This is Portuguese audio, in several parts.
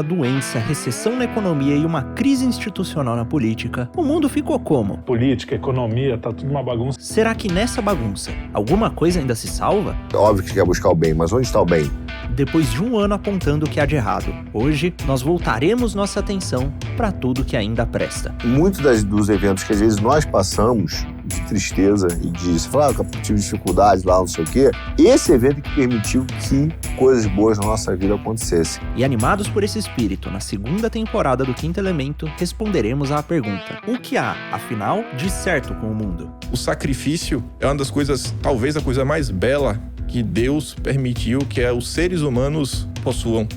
doença, recessão na economia e uma crise institucional na política, o mundo ficou como? Política, economia, tá tudo uma bagunça. Será que nessa bagunça, alguma coisa ainda se salva? É óbvio que quer buscar o bem, mas onde está o bem? Depois de um ano apontando o que há de errado, hoje nós voltaremos nossa atenção para tudo que ainda presta. Muitos dos eventos que às vezes nós passamos, de tristeza e de falar que eu tive dificuldades lá, não sei o quê, esse evento que permitiu que coisas boas na nossa vida acontecessem. E animados por esse espírito, na segunda temporada do Quinto Elemento, responderemos à pergunta: o que há, afinal, de certo com o mundo? O sacrifício é uma das coisas, talvez a coisa mais bela que Deus permitiu que os seres humanos possuam.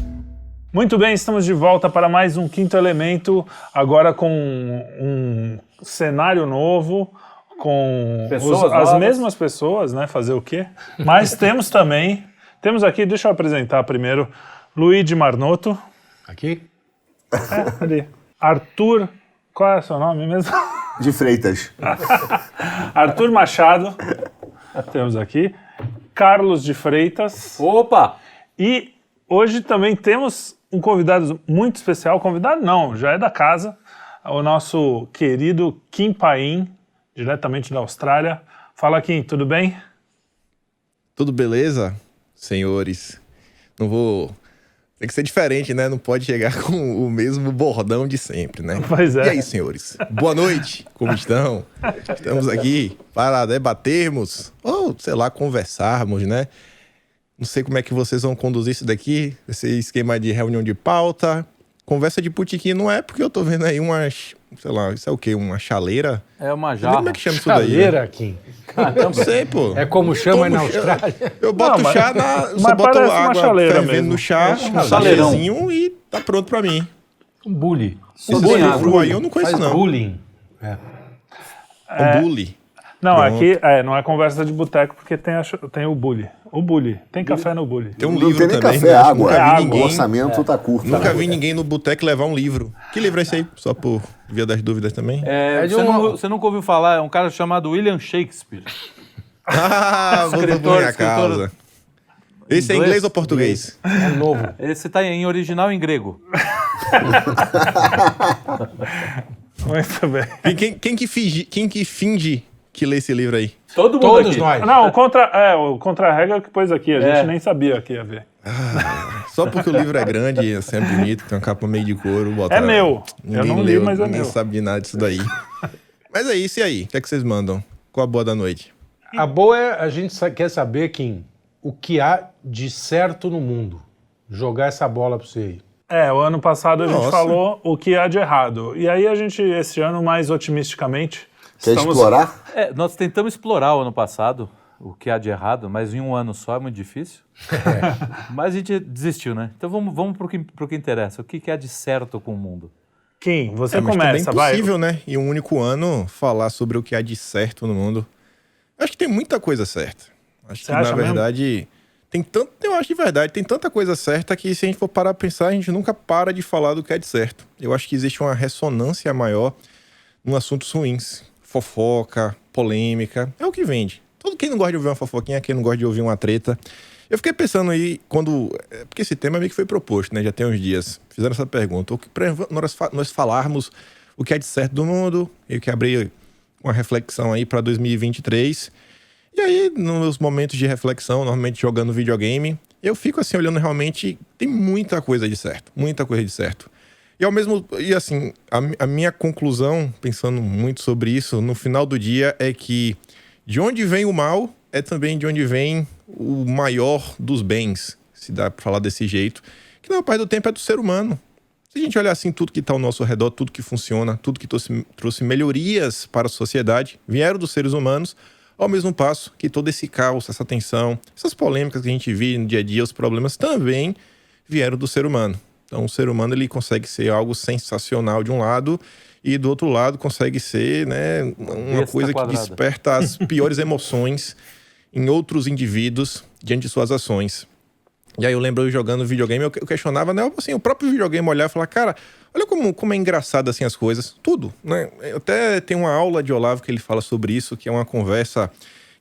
Muito bem, estamos de volta para mais um Quinto Elemento, agora com um cenário novo, com as mesmas pessoas, né? Fazer o quê? Mas temos aqui, deixa eu apresentar primeiro, Luigi Marnoto. Aqui? Ali. Arthur, qual é o seu nome mesmo? De Freitas. Arthur Machado, temos aqui. Carlos de Freitas. Opa! E hoje também temos um convidado muito especial. Convidado não, já é da casa. O nosso querido Kim Paim, diretamente da Austrália. Fala, Kim, tudo bem? Tudo beleza, senhores? Não vou... Tem que ser diferente, né? Não pode chegar com o mesmo bordão de sempre, né? Pois é. E aí, senhores? Boa noite, como estão? Estamos aqui para debatermos, ou, sei lá, conversarmos, né? Não sei como é que vocês vão conduzir isso daqui, esse esquema de reunião de pauta. Conversa de putiquinho não é, porque eu tô vendo aí umas, sei lá, isso é o quê? Uma chaleira? É uma jarra. Como é que chama isso daí? Chaleira, Kim. Não sei, pô. É como chama aí na Austrália. Eu boto Não, chá na... mas Só boto parece uma água chaleira fervendo mesmo. no chá, É um chaleirão. chaleirinho e tá pronto pra mim. Um bully. Esse livro aí eu não conheço, Faz não. bullying. Um bully. Não, Pronto. aqui não é conversa de boteco, porque tem o bully. O bully. Tem café no bully. Tem um Não livro tem nem também, café, né? água. Nunca vi água. O ninguém... orçamento tá curto. Nunca vi ninguém no boteco levar um livro. Que livro é esse aí? Só por via das dúvidas também? Você nunca ouviu falar, é um cara chamado William Shakespeare. Vou por minha causa. Esse é inglês ou português? É novo. Esse tá em original em grego. Muito bem. E quem que finge que lê esse livro aí? Todo mundo Todos aqui. nós. Não, o contra-regra que pôs aqui, a gente nem sabia que ia ver. Só porque o livro é grande, assim, é bonito, tem uma capa meio de couro. É meu. Ninguém Eu não li, leu, mas é ninguém meu. sabe de nada disso daí. Mas é isso, e aí? O que é que vocês mandam? Qual a boa da noite? A boa é a gente quer saber, Kim, o que há de certo no mundo. Jogar essa bola pra você aí. O ano passado a gente Nossa. falou o que há de errado. E aí a gente, esse ano, mais otimisticamente... Quer explorar? Nós tentamos explorar o ano passado o que há de errado, mas em um ano só é muito difícil. Mas a gente desistiu, né? Então vamos pro que interessa. O que há de certo com o mundo? Kim, você Mas começa, também é impossível, né? Em um único ano, falar sobre o que há de certo no mundo. Eu acho que tem muita coisa certa. Acho Você que, acha na verdade, eu acho de verdade, tem tanta coisa certa que se a gente for parar a pensar, a gente nunca para de falar do que é de certo. Eu acho que existe uma ressonância maior em assuntos ruins. Fofoca, polêmica, é o que vende. Todo quem não gosta de ouvir uma fofoquinha, quem não gosta de ouvir uma treta. Eu fiquei pensando aí, porque esse tema meio que foi proposto, né? Já tem uns dias. Fizeram essa pergunta. Nós falarmos o que é de certo do mundo, eu que abri uma reflexão aí para 2023. E aí, nos momentos de reflexão, normalmente jogando videogame, eu fico assim, olhando realmente, tem muita coisa de certo. Muita coisa de certo. E assim, a minha conclusão, pensando muito sobre isso, no final do dia, é que de onde vem o mal, é também de onde vem o maior dos bens, se dá pra falar desse jeito, que na maior parte do tempo é do ser humano. Se a gente olhar assim, tudo que está ao nosso redor, tudo que funciona, tudo que trouxe melhorias para a sociedade, vieram dos seres humanos, ao mesmo passo que todo esse caos, essa tensão, essas polêmicas que a gente vive no dia a dia, os problemas também vieram do ser humano. Então, o ser humano ele consegue ser algo sensacional de um lado e do outro lado consegue ser, né, uma coisa que desperta as piores emoções em outros indivíduos diante de suas ações. E aí eu lembro eu jogando videogame, eu questionava, né, assim, o próprio videogame olhar e falar, cara, olha como é engraçado assim as coisas, tudo, né? Até tem uma aula de Olavo que ele fala sobre isso, que é uma conversa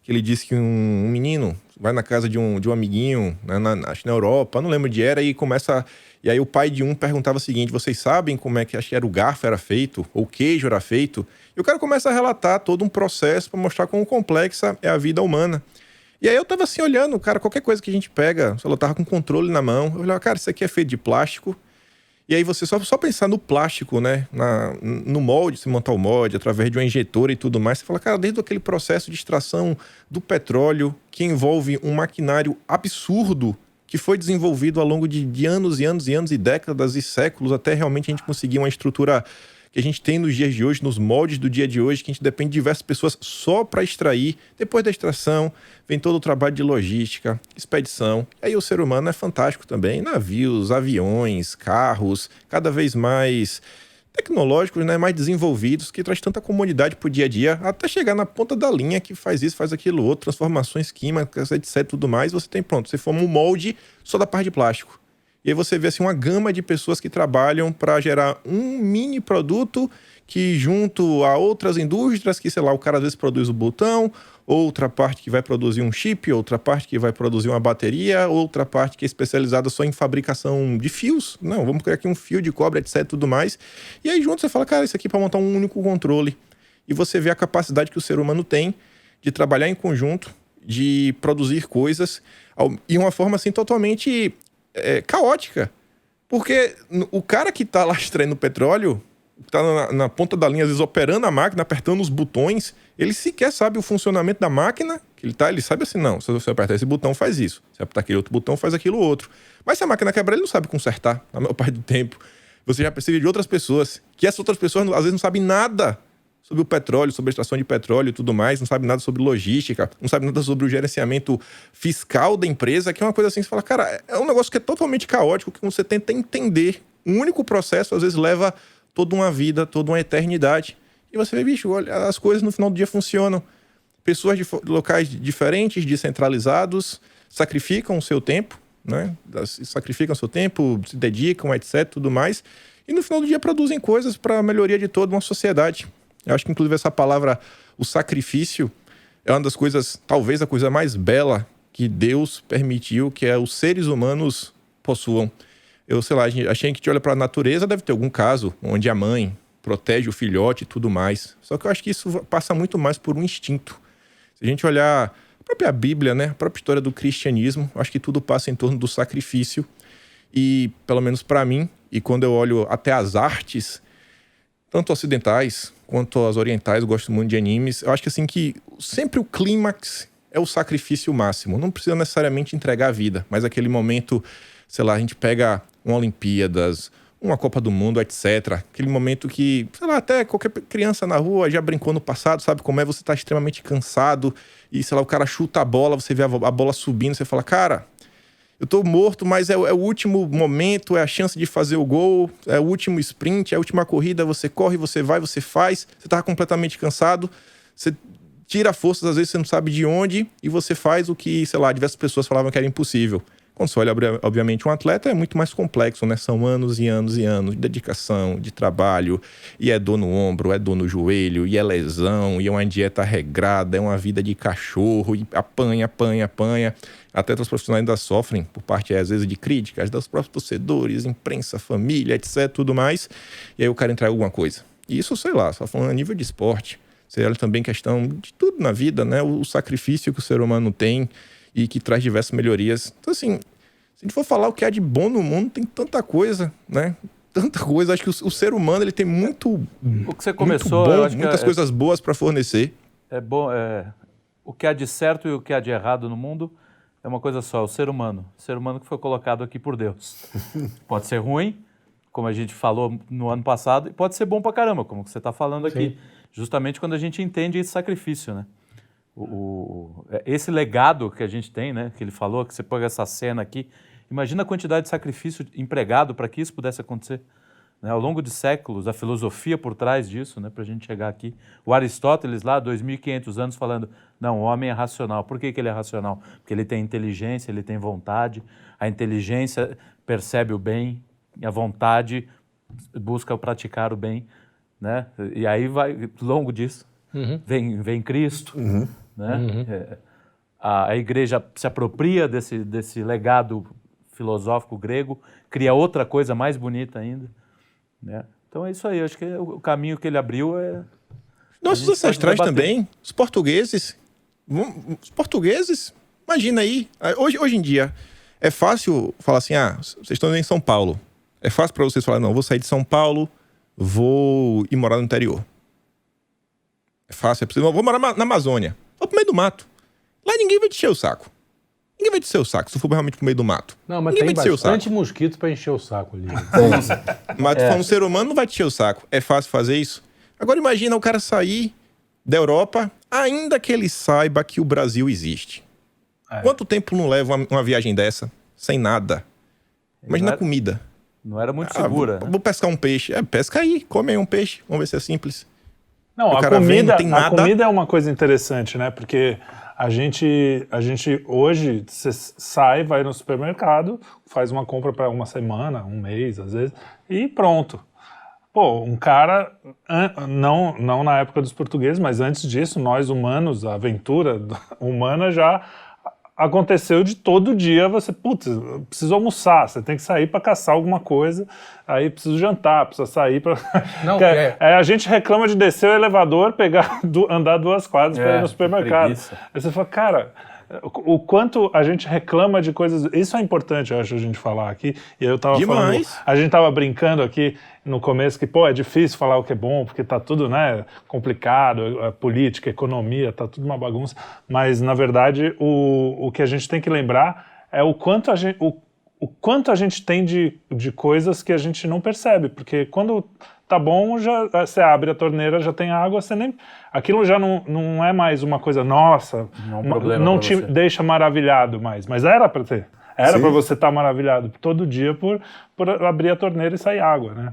que ele disse que um menino vai na casa de um amiguinho, né, acho que na Europa, não lembro onde era, e começa... E aí o pai de um perguntava o seguinte, vocês sabem como é que, acho que era o garfo era feito, ou o queijo era feito? E o cara começa a relatar todo um processo para mostrar quão complexa é a vida humana. E aí eu tava assim olhando, cara, qualquer coisa que a gente pega, eu tava com o controle na mão, eu olhava, cara, isso aqui é feito de plástico. E aí você só pensar no plástico, né, no molde, se montar o molde, através de uma injetora e tudo mais, você fala, cara, desde aquele processo de extração do petróleo, que envolve um maquinário absurdo, que foi desenvolvido ao longo de anos e anos e anos e décadas e séculos, até realmente a gente conseguir uma estrutura que a gente tem nos dias de hoje, nos moldes do dia de hoje, que a gente depende de diversas pessoas só para extrair. Depois da extração, vem todo o trabalho de logística, expedição. E aí o ser humano é fantástico também. Navios, aviões, carros, cada vez mais tecnológicos, né, mais desenvolvidos, que traz tanta comodidade para o dia a dia, até chegar na ponta da linha que faz isso, faz aquilo outro, transformações químicas, etc, tudo mais, você tem pronto, você forma um molde só da parte de plástico. E aí você vê assim, uma gama de pessoas que trabalham para gerar um mini produto que junto a outras indústrias, que sei lá, o cara às vezes produz o botão, outra parte que vai produzir um chip, outra parte que vai produzir uma bateria, outra parte que é especializada só em fabricação de fios. Não, vamos criar aqui um fio de cobre, etc, tudo mais. E aí junto você fala, cara, isso aqui é para montar um único controle. E você vê a capacidade que o ser humano tem de trabalhar em conjunto, de produzir coisas, e uma forma assim totalmente caótica. Porque o cara que está lá extraindo petróleo, está na ponta da linha, às vezes operando a máquina, apertando os botões, ele sequer sabe o funcionamento da máquina, que ele sabe assim, não, se você apertar esse botão, faz isso. Se apertar aquele outro botão, faz aquilo outro. Mas se a máquina quebrar, ele não sabe consertar, na maior parte do tempo. Você já precisa de outras pessoas, que essas outras pessoas, às vezes, não sabem nada sobre o petróleo, sobre a extração de petróleo e tudo mais, não sabe nada sobre logística, não sabe nada sobre o gerenciamento fiscal da empresa, que é uma coisa assim, você fala, cara, é um negócio que é totalmente caótico, que você tenta entender. Um único processo, às vezes, leva toda uma vida, toda uma eternidade. E você vê, bicho, olha, as coisas no final do dia funcionam. Pessoas de locais diferentes, descentralizados, sacrificam o seu tempo, né? Sacrificam o seu tempo, se dedicam, etc, tudo mais. E no final do dia produzem coisas para a melhoria de toda uma sociedade. Eu acho que, inclusive, essa palavra, o sacrifício, é uma das coisas, talvez a coisa mais bela que Deus permitiu que os seres humanos possuam. Eu, sei lá, achei que a gente olha para a natureza, deve ter algum caso onde a mãe protege o filhote e tudo mais. Só que eu acho que isso passa muito mais por um instinto. Se a gente olhar a própria Bíblia, né, a própria história do cristianismo, eu acho que tudo passa em torno do sacrifício. E, pelo menos para mim, e quando eu olho até as artes, tanto ocidentais quanto as orientais, eu gosto muito de animes, eu acho que assim que sempre o clímax é o sacrifício máximo. Não precisa necessariamente entregar a vida, mas aquele momento, sei lá, a gente pega uma Olimpíadas, uma Copa do Mundo, etc. Aquele momento que, sei lá, até qualquer criança na rua já brincou no passado, sabe como é? Você tá extremamente cansado e, sei lá, o cara chuta a bola, você vê a bola subindo, você fala, cara, eu tô morto, mas é o último momento, é a chance de fazer o gol, é o último sprint, é a última corrida, você corre, você vai, você faz, você tá completamente cansado, você tira forças, às vezes você não sabe de onde, e você faz o que, sei lá, diversas pessoas falavam que era impossível. Quando você olha, obviamente, um atleta é muito mais complexo, né? São anos e anos e anos de dedicação, de trabalho, e é dor no ombro, é dor no joelho, e é lesão, e é uma dieta regrada, é uma vida de cachorro, e apanha. Atletas profissionais ainda sofrem por parte, às vezes, de críticas dos próprios torcedores, imprensa, família, etc, tudo mais, e aí o cara entrega alguma coisa. E isso, sei lá, só falando a nível de esporte. Você olha também questão de tudo na vida, né? O sacrifício que o ser humano tem, e que traz diversas melhorias. Então, assim, se a gente for falar o que há de bom no mundo, tem tanta coisa, né? Tanta coisa. Acho que o ser humano, ele tem muito... O que você começou, muito bom, eu acho muitas que coisas boas para fornecer. É bom, o que há de certo e o que há de errado no mundo é uma coisa só, o ser humano. O ser humano que foi colocado aqui por Deus. Pode ser ruim, como a gente falou no ano passado, e pode ser bom pra caramba, como você está falando aqui. Sim. Justamente quando a gente entende esse sacrifício, né? Esse legado que a gente tem, né, que ele falou, que você pega essa cena aqui, imagina a quantidade de sacrifício empregado para que isso pudesse acontecer, né, ao longo de séculos, a filosofia por trás disso, né, para a gente chegar aqui. O Aristóteles lá, 2.500 anos, falando, não, o homem é racional. Por que ele é racional? Porque ele tem inteligência, ele tem vontade, a inteligência percebe o bem, e a vontade busca praticar o bem, né, e aí vai, ao longo disso, vem Cristo, né? A igreja se apropria desse legado filosófico grego, cria outra coisa mais bonita ainda, né? Então é isso aí, acho que o caminho que ele abriu é... Nossos ancestrais também, os portugueses, imagina aí, hoje em dia, é fácil falar assim, vocês estão em São Paulo, é fácil para vocês falar, não, vou sair de São Paulo, vou ir morar no interior. É fácil, vou morar na Amazônia, vou pro meio do mato. Lá ninguém vai te encher o saco. Ninguém vai te encher o saco, se tu for realmente pro meio do mato. Não, mas ninguém tem bastante mosquito para encher o saco ali. Mas tu for um ser humano, não vai te encher o saco. É fácil fazer isso? Agora imagina o cara sair da Europa, ainda que ele saiba que o Brasil existe. Quanto tempo não leva uma viagem dessa? Sem nada. Imagina a comida. Não era muito segura. Vou pescar um peixe. Pesca aí, come aí um peixe. Vamos ver se é simples. Não, a comida é uma coisa interessante, né? Porque a gente hoje sai, vai no supermercado, faz uma compra para uma semana, um mês, às vezes, e pronto. Pô, um cara, não na época dos portugueses, mas antes disso, nós humanos, a aventura humana já aconteceu de todo dia você, putz, preciso almoçar, você tem que sair para caçar alguma coisa, aí preciso jantar, precisa sair para... a gente reclama de descer o elevador, andar 2 quadras para ir no supermercado. Aí você fala, cara... O quanto a gente reclama de coisas... Isso é importante, eu acho, a gente falar aqui. E eu tava falando... A gente tava brincando aqui no começo que, é difícil falar o que é bom, porque tá tudo, né, complicado, a política, a economia, tá tudo uma bagunça. Mas, na verdade, o que a gente tem que lembrar é o quanto a gente tem de coisas que a gente não percebe. Porque quando tá bom, você abre a torneira, já tem água, aquilo já não é mais uma coisa, nossa, não te deixa maravilhado mais. Mas era para ter. Era para você estar maravilhado todo dia por abrir a torneira e sair água, né?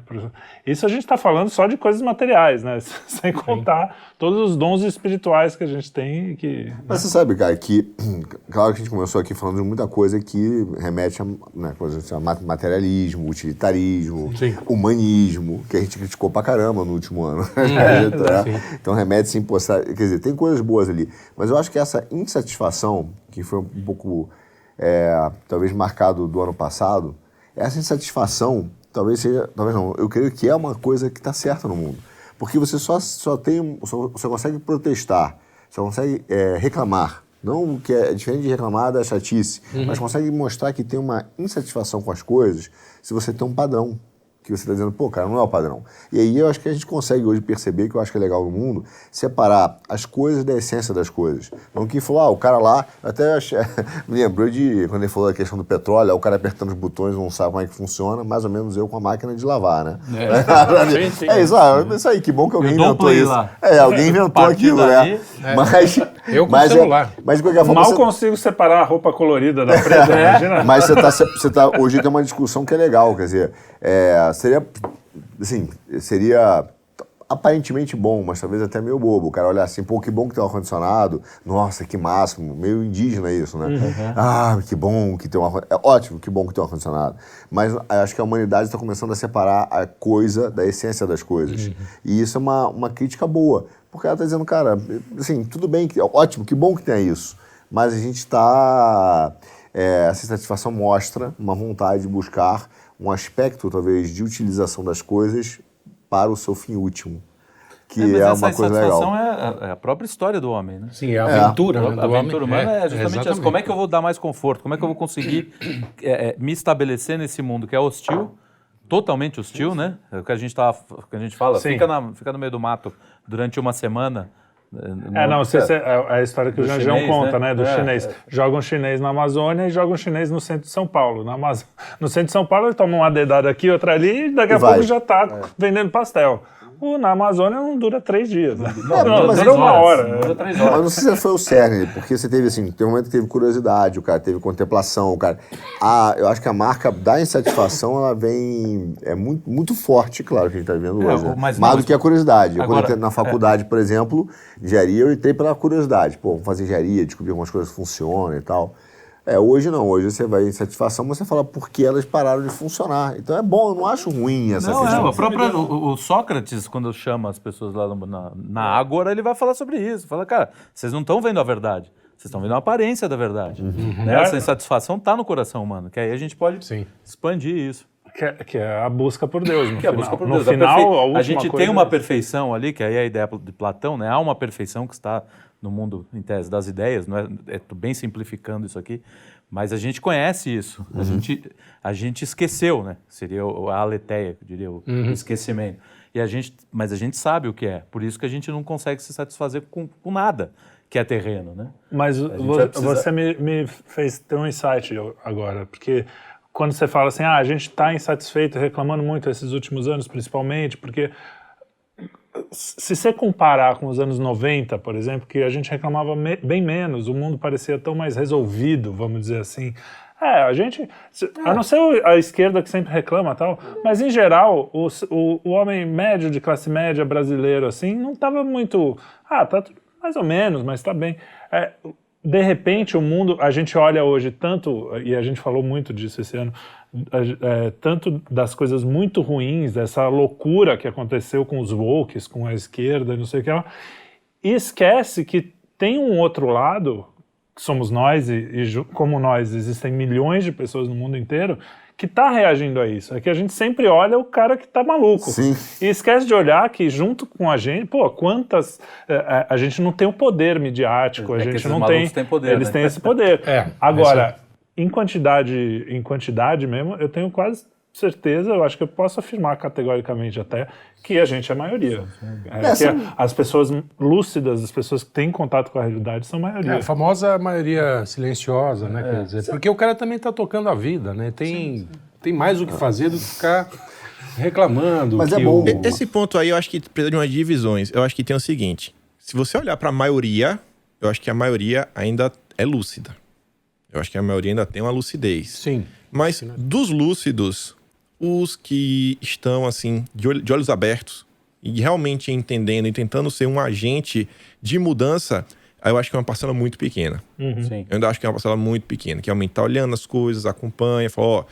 Isso a gente está falando só de coisas materiais, né? Sem contar todos os dons espirituais que a gente tem. Mas você sabe, cara, que claro que a gente começou aqui falando de muita coisa que remete a, né, materialismo, utilitarismo, humanismo, que a gente criticou pra caramba no último ano. Então remete sem postar. Quer dizer, tem coisas boas ali. Mas eu acho que essa insatisfação, que foi um pouco... talvez marcado do ano passado, essa insatisfação, talvez não, eu creio que é uma coisa que está certa no mundo. Porque você só consegue protestar, só consegue reclamar, não que é diferente de reclamar da chatice, mas consegue mostrar que tem uma insatisfação com as coisas se você tem um padrão. Que você está dizendo, cara, não é o padrão. E aí eu acho que a gente consegue hoje perceber, que eu acho que é legal no mundo, separar as coisas da essência das coisas. Não que falou, o cara lá, até me lembrou de, quando ele falou da questão do petróleo, o cara apertando os botões, não sabe como é que funciona, mais ou menos eu com a máquina de lavar, né? Isso aí, que bom que alguém inventou isso. Alguém inventou aquilo, né? Eu com o celular. Mas de qualquer forma, consigo separar a roupa colorida da preta, imagina? Mas hoje tem uma discussão que é legal, quer dizer, seria aparentemente bom, mas talvez até meio bobo. O cara olhar assim, que bom que tem um ar-condicionado, nossa, que máximo, meio indígena isso, né? Que bom que tem um ar-condicionado. É ótimo, que bom que tem um ar-condicionado. Mas acho que a humanidade está começando a separar a coisa da essência das coisas. E isso é uma crítica boa, porque ela está dizendo, cara, assim, tudo bem, ótimo, que bom que tem isso, mas a gente está... essa satisfação mostra uma vontade de buscar um aspecto, talvez, de utilização das coisas para o seu fim último, que é uma coisa legal. Mas essa insatisfação é a própria história do homem, né? Sim, é a aventura. A aventura humana é justamente essa. Como é que eu vou dar mais conforto? Como é que eu vou conseguir me estabelecer nesse mundo que é hostil, totalmente hostil, né? É o que a gente fala, fica no meio do mato durante uma semana. É a história que o Janjão conta, né? Do chinês. Joga um chinês na Amazônia e joga um chinês no centro de São Paulo. No centro de São Paulo ele toma uma dedada aqui, outra ali, e daqui a pouco já está vendendo pastel. Na Amazônia não dura 3 dias. Né? Não, dura 1 hora. Dura 3 horas. Mas não sei se foi o cerne, porque você teve assim, tem um momento que teve curiosidade, o cara teve contemplação, o cara... eu acho que a marca da insatisfação, ela vem... É muito, muito forte, claro, que a gente está vivendo hoje. Né? Mais do que a curiosidade. Quando eu entrei na faculdade, por exemplo, engenharia, eu entrei pela curiosidade. Vamos fazer engenharia, descobrir algumas coisas que funcionam e tal. Hoje não. Hoje você vai em satisfação, você fala por que elas pararam de funcionar. Então é bom, eu não acho ruim essa questão. O Sócrates, quando chama as pessoas lá na Ágora, ele vai falar sobre isso. Fala, cara, vocês não estão vendo a verdade. Vocês estão vendo a aparência da verdade. Né? Essa insatisfação está no coração humano, que aí a gente pode expandir isso. Que é a busca por Deus, no que final. É a busca por no Deus. final, a gente tem uma perfeição ali, que aí é a ideia de Platão, né? Há uma perfeição que está no mundo, em tese, das ideias, não é, tô bem simplificando isso aqui, mas a gente conhece isso. A gente esqueceu, né? Seria a aletheia, eu diria, o esquecimento. Mas a gente sabe o que é. Por isso que a gente não consegue se satisfazer com nada que é terreno, né? Mas você me fez ter um insight agora, porque quando você fala assim, a gente está insatisfeito, reclamando muito esses últimos anos, principalmente, porque se você comparar com os anos 90, por exemplo, que a gente reclamava bem menos, o mundo parecia tão mais resolvido, vamos dizer assim. A gente, a não ser a esquerda que sempre reclama e tal, mas em geral, o homem médio de classe média brasileiro, assim, não estava muito, tá tudo mais ou menos, mas está bem. De repente, o mundo, a gente olha hoje tanto, e a gente falou muito disso esse ano, tanto das coisas muito ruins, dessa loucura que aconteceu com os wokes, com a esquerda, não sei o que lá, e esquece que tem um outro lado, que somos nós, e como nós, existem milhões de pessoas no mundo inteiro, que está reagindo a isso. É que a gente sempre olha o cara que está maluco. Sim. E esquece de olhar que junto com a gente, quantas... a gente não tem o poder midiático, a gente não tem... Poder, eles né? têm esse poder. Agora, em quantidade mesmo, eu tenho quase certeza, eu acho que eu posso afirmar categoricamente até, que a gente é a maioria. As pessoas lúcidas, as pessoas que têm contato com a realidade são a maioria. A famosa maioria silenciosa, né? Quer dizer, porque o cara também está tocando a vida, né? Tem mais o que fazer do que ficar reclamando. Mas é bom. Esse ponto aí eu acho que precisa de umas divisões. Eu acho que tem o seguinte, se você olhar para a maioria, eu acho que a maioria ainda é lúcida. Eu acho que a maioria ainda tem uma lucidez. Sim. Mas dos lúcidos, os que estão assim de olhos abertos e realmente entendendo e tentando ser um agente de mudança, eu acho que é uma parcela muito pequena. Sim. Eu ainda acho que é uma parcela muito pequena, que realmente está olhando as coisas, acompanha, fala,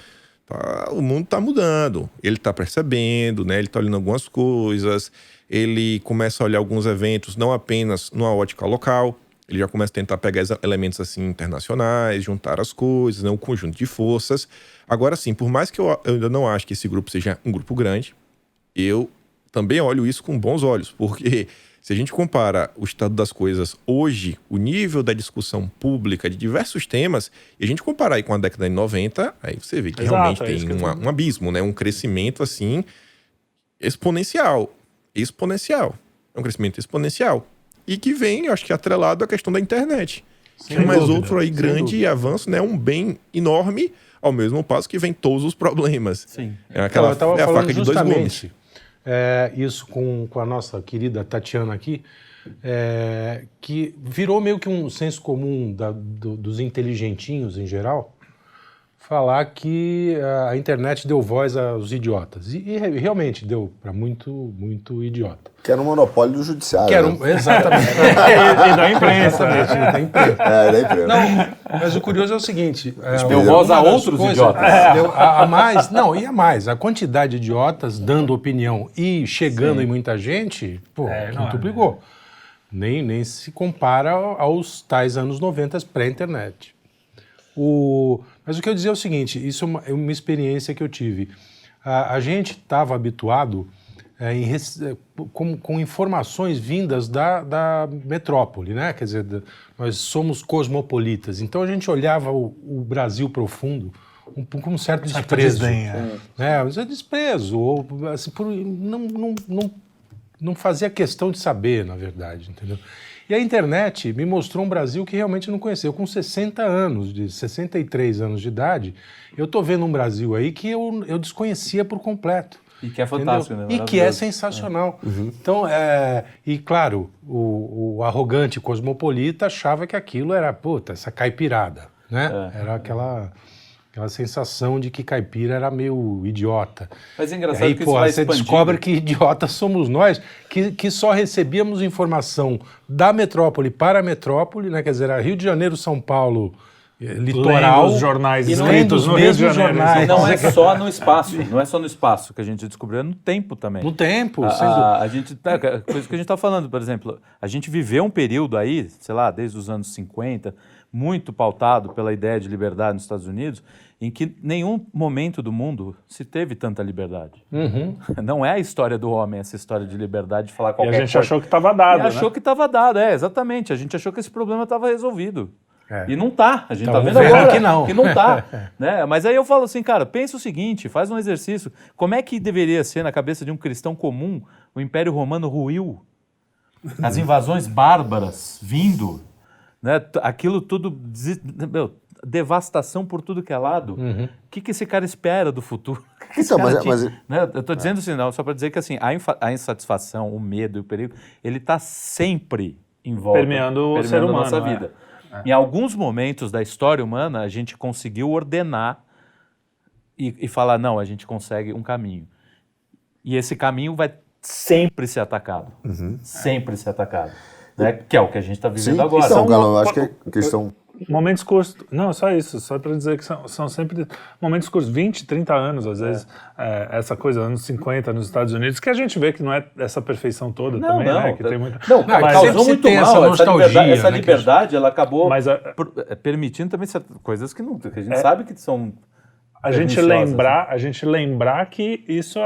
o mundo está mudando, ele está percebendo, né? Ele está olhando algumas coisas, ele começa a olhar alguns eventos não apenas numa ótica local, ele já começa a tentar pegar elementos assim internacionais, juntar as coisas, né, um conjunto de forças. Agora sim, por mais que eu ainda não acho que esse grupo seja um grupo grande, eu também olho isso com bons olhos, porque se a gente compara o estado das coisas hoje, o nível da discussão pública de diversos temas, e a gente comparar aí com a década de 90, aí você vê que realmente tem um abismo, né, um crescimento assim exponencial. É um crescimento exponencial. E que vem, eu acho que atrelado à questão da internet. Que é mais outro aí grande avanço, né? Um bem enorme, ao mesmo passo que vem todos os problemas. Sim. É aquela a faca de dois gumes. Isso com a nossa querida Tatiana aqui, que virou meio que um senso comum dos inteligentinhos em geral, falar que a internet deu voz aos idiotas. E realmente deu para muito, muito idiota. Que era um monopólio do judiciário. Exatamente. E da imprensa. Da imprensa. Da imprensa. Não, mas o curioso é o seguinte... Deu voz a outros idiotas. A mais. A quantidade de idiotas dando opinião e chegando em muita gente, multiplicou. Nem se compara aos tais anos 90 pré-internet. Mas o que eu dizia é o seguinte, isso é uma experiência que eu tive. A gente estava habituado com informações vindas da metrópole, né? Quer dizer, nós somos cosmopolitas. Então a gente olhava o Brasil profundo com um certo desprezo. Desprezo, ou assim, não fazia questão de saber, na verdade, entendeu? E a internet me mostrou um Brasil que realmente não conheceu. Com 63 anos de idade, eu estou vendo um Brasil aí que eu desconhecia por completo. E que é fantástico, né? E que é sensacional. Então, e claro, o arrogante cosmopolita achava que aquilo era, essa caipirada, né? Era aquela sensação de que caipira era meio idiota. Mas é engraçado aí, que isso vai você expandindo. descobre que idiotas somos nós, que só recebíamos informação da metrópole para a metrópole, né? Quer dizer, Rio de Janeiro, São Paulo, litoral. Lendo os jornais e escritos no Rio de Janeiro. jornais. Não é só no espaço, não é só no espaço que a gente descobriu, é no tempo também. No tempo. A gente, coisa que a gente está falando, por exemplo, a gente viveu um período aí, sei lá, desde os anos 50, muito pautado pela ideia de liberdade nos Estados Unidos, em que nenhum momento do mundo se teve tanta liberdade. Não é a história do homem, essa história de liberdade de falar qualquer E a gente coisa. achou que estava dado, E achou que estava dado, exatamente. A gente achou que esse problema estava resolvido. E não tá. A gente tá vendo agora que não tá. Né? Mas aí eu falo assim, cara, pensa o seguinte, faz um exercício. Como é que deveria ser na cabeça de um cristão comum o Império Romano ruiu? As invasões bárbaras vindo, né? Aquilo tudo... devastação por tudo que é lado. O que esse cara espera do futuro? Né? Eu estou dizendo assim, não, só para dizer que assim, a insatisfação, o medo e o perigo, ele está sempre em volta, permeando o ser humano, a nossa vida. Em alguns momentos da história humana, a gente conseguiu ordenar e falar, não, a gente consegue um caminho. E esse caminho vai sempre ser atacado. Sempre ser atacado. Né? Que é o que a gente está vivendo agora. Então, Galão, eu acho que a questão... Momentos curtos, não, só isso, só para dizer que são sempre momentos curtos, 20, 30 anos, às vezes, essa coisa, anos 50 nos Estados Unidos, que a gente vê que não é essa perfeição toda também, né? Que tem muita... mas causou muito mal, essa liberdade, ela acabou permitindo também coisas que a gente sabe que são... A gente lembrar que isso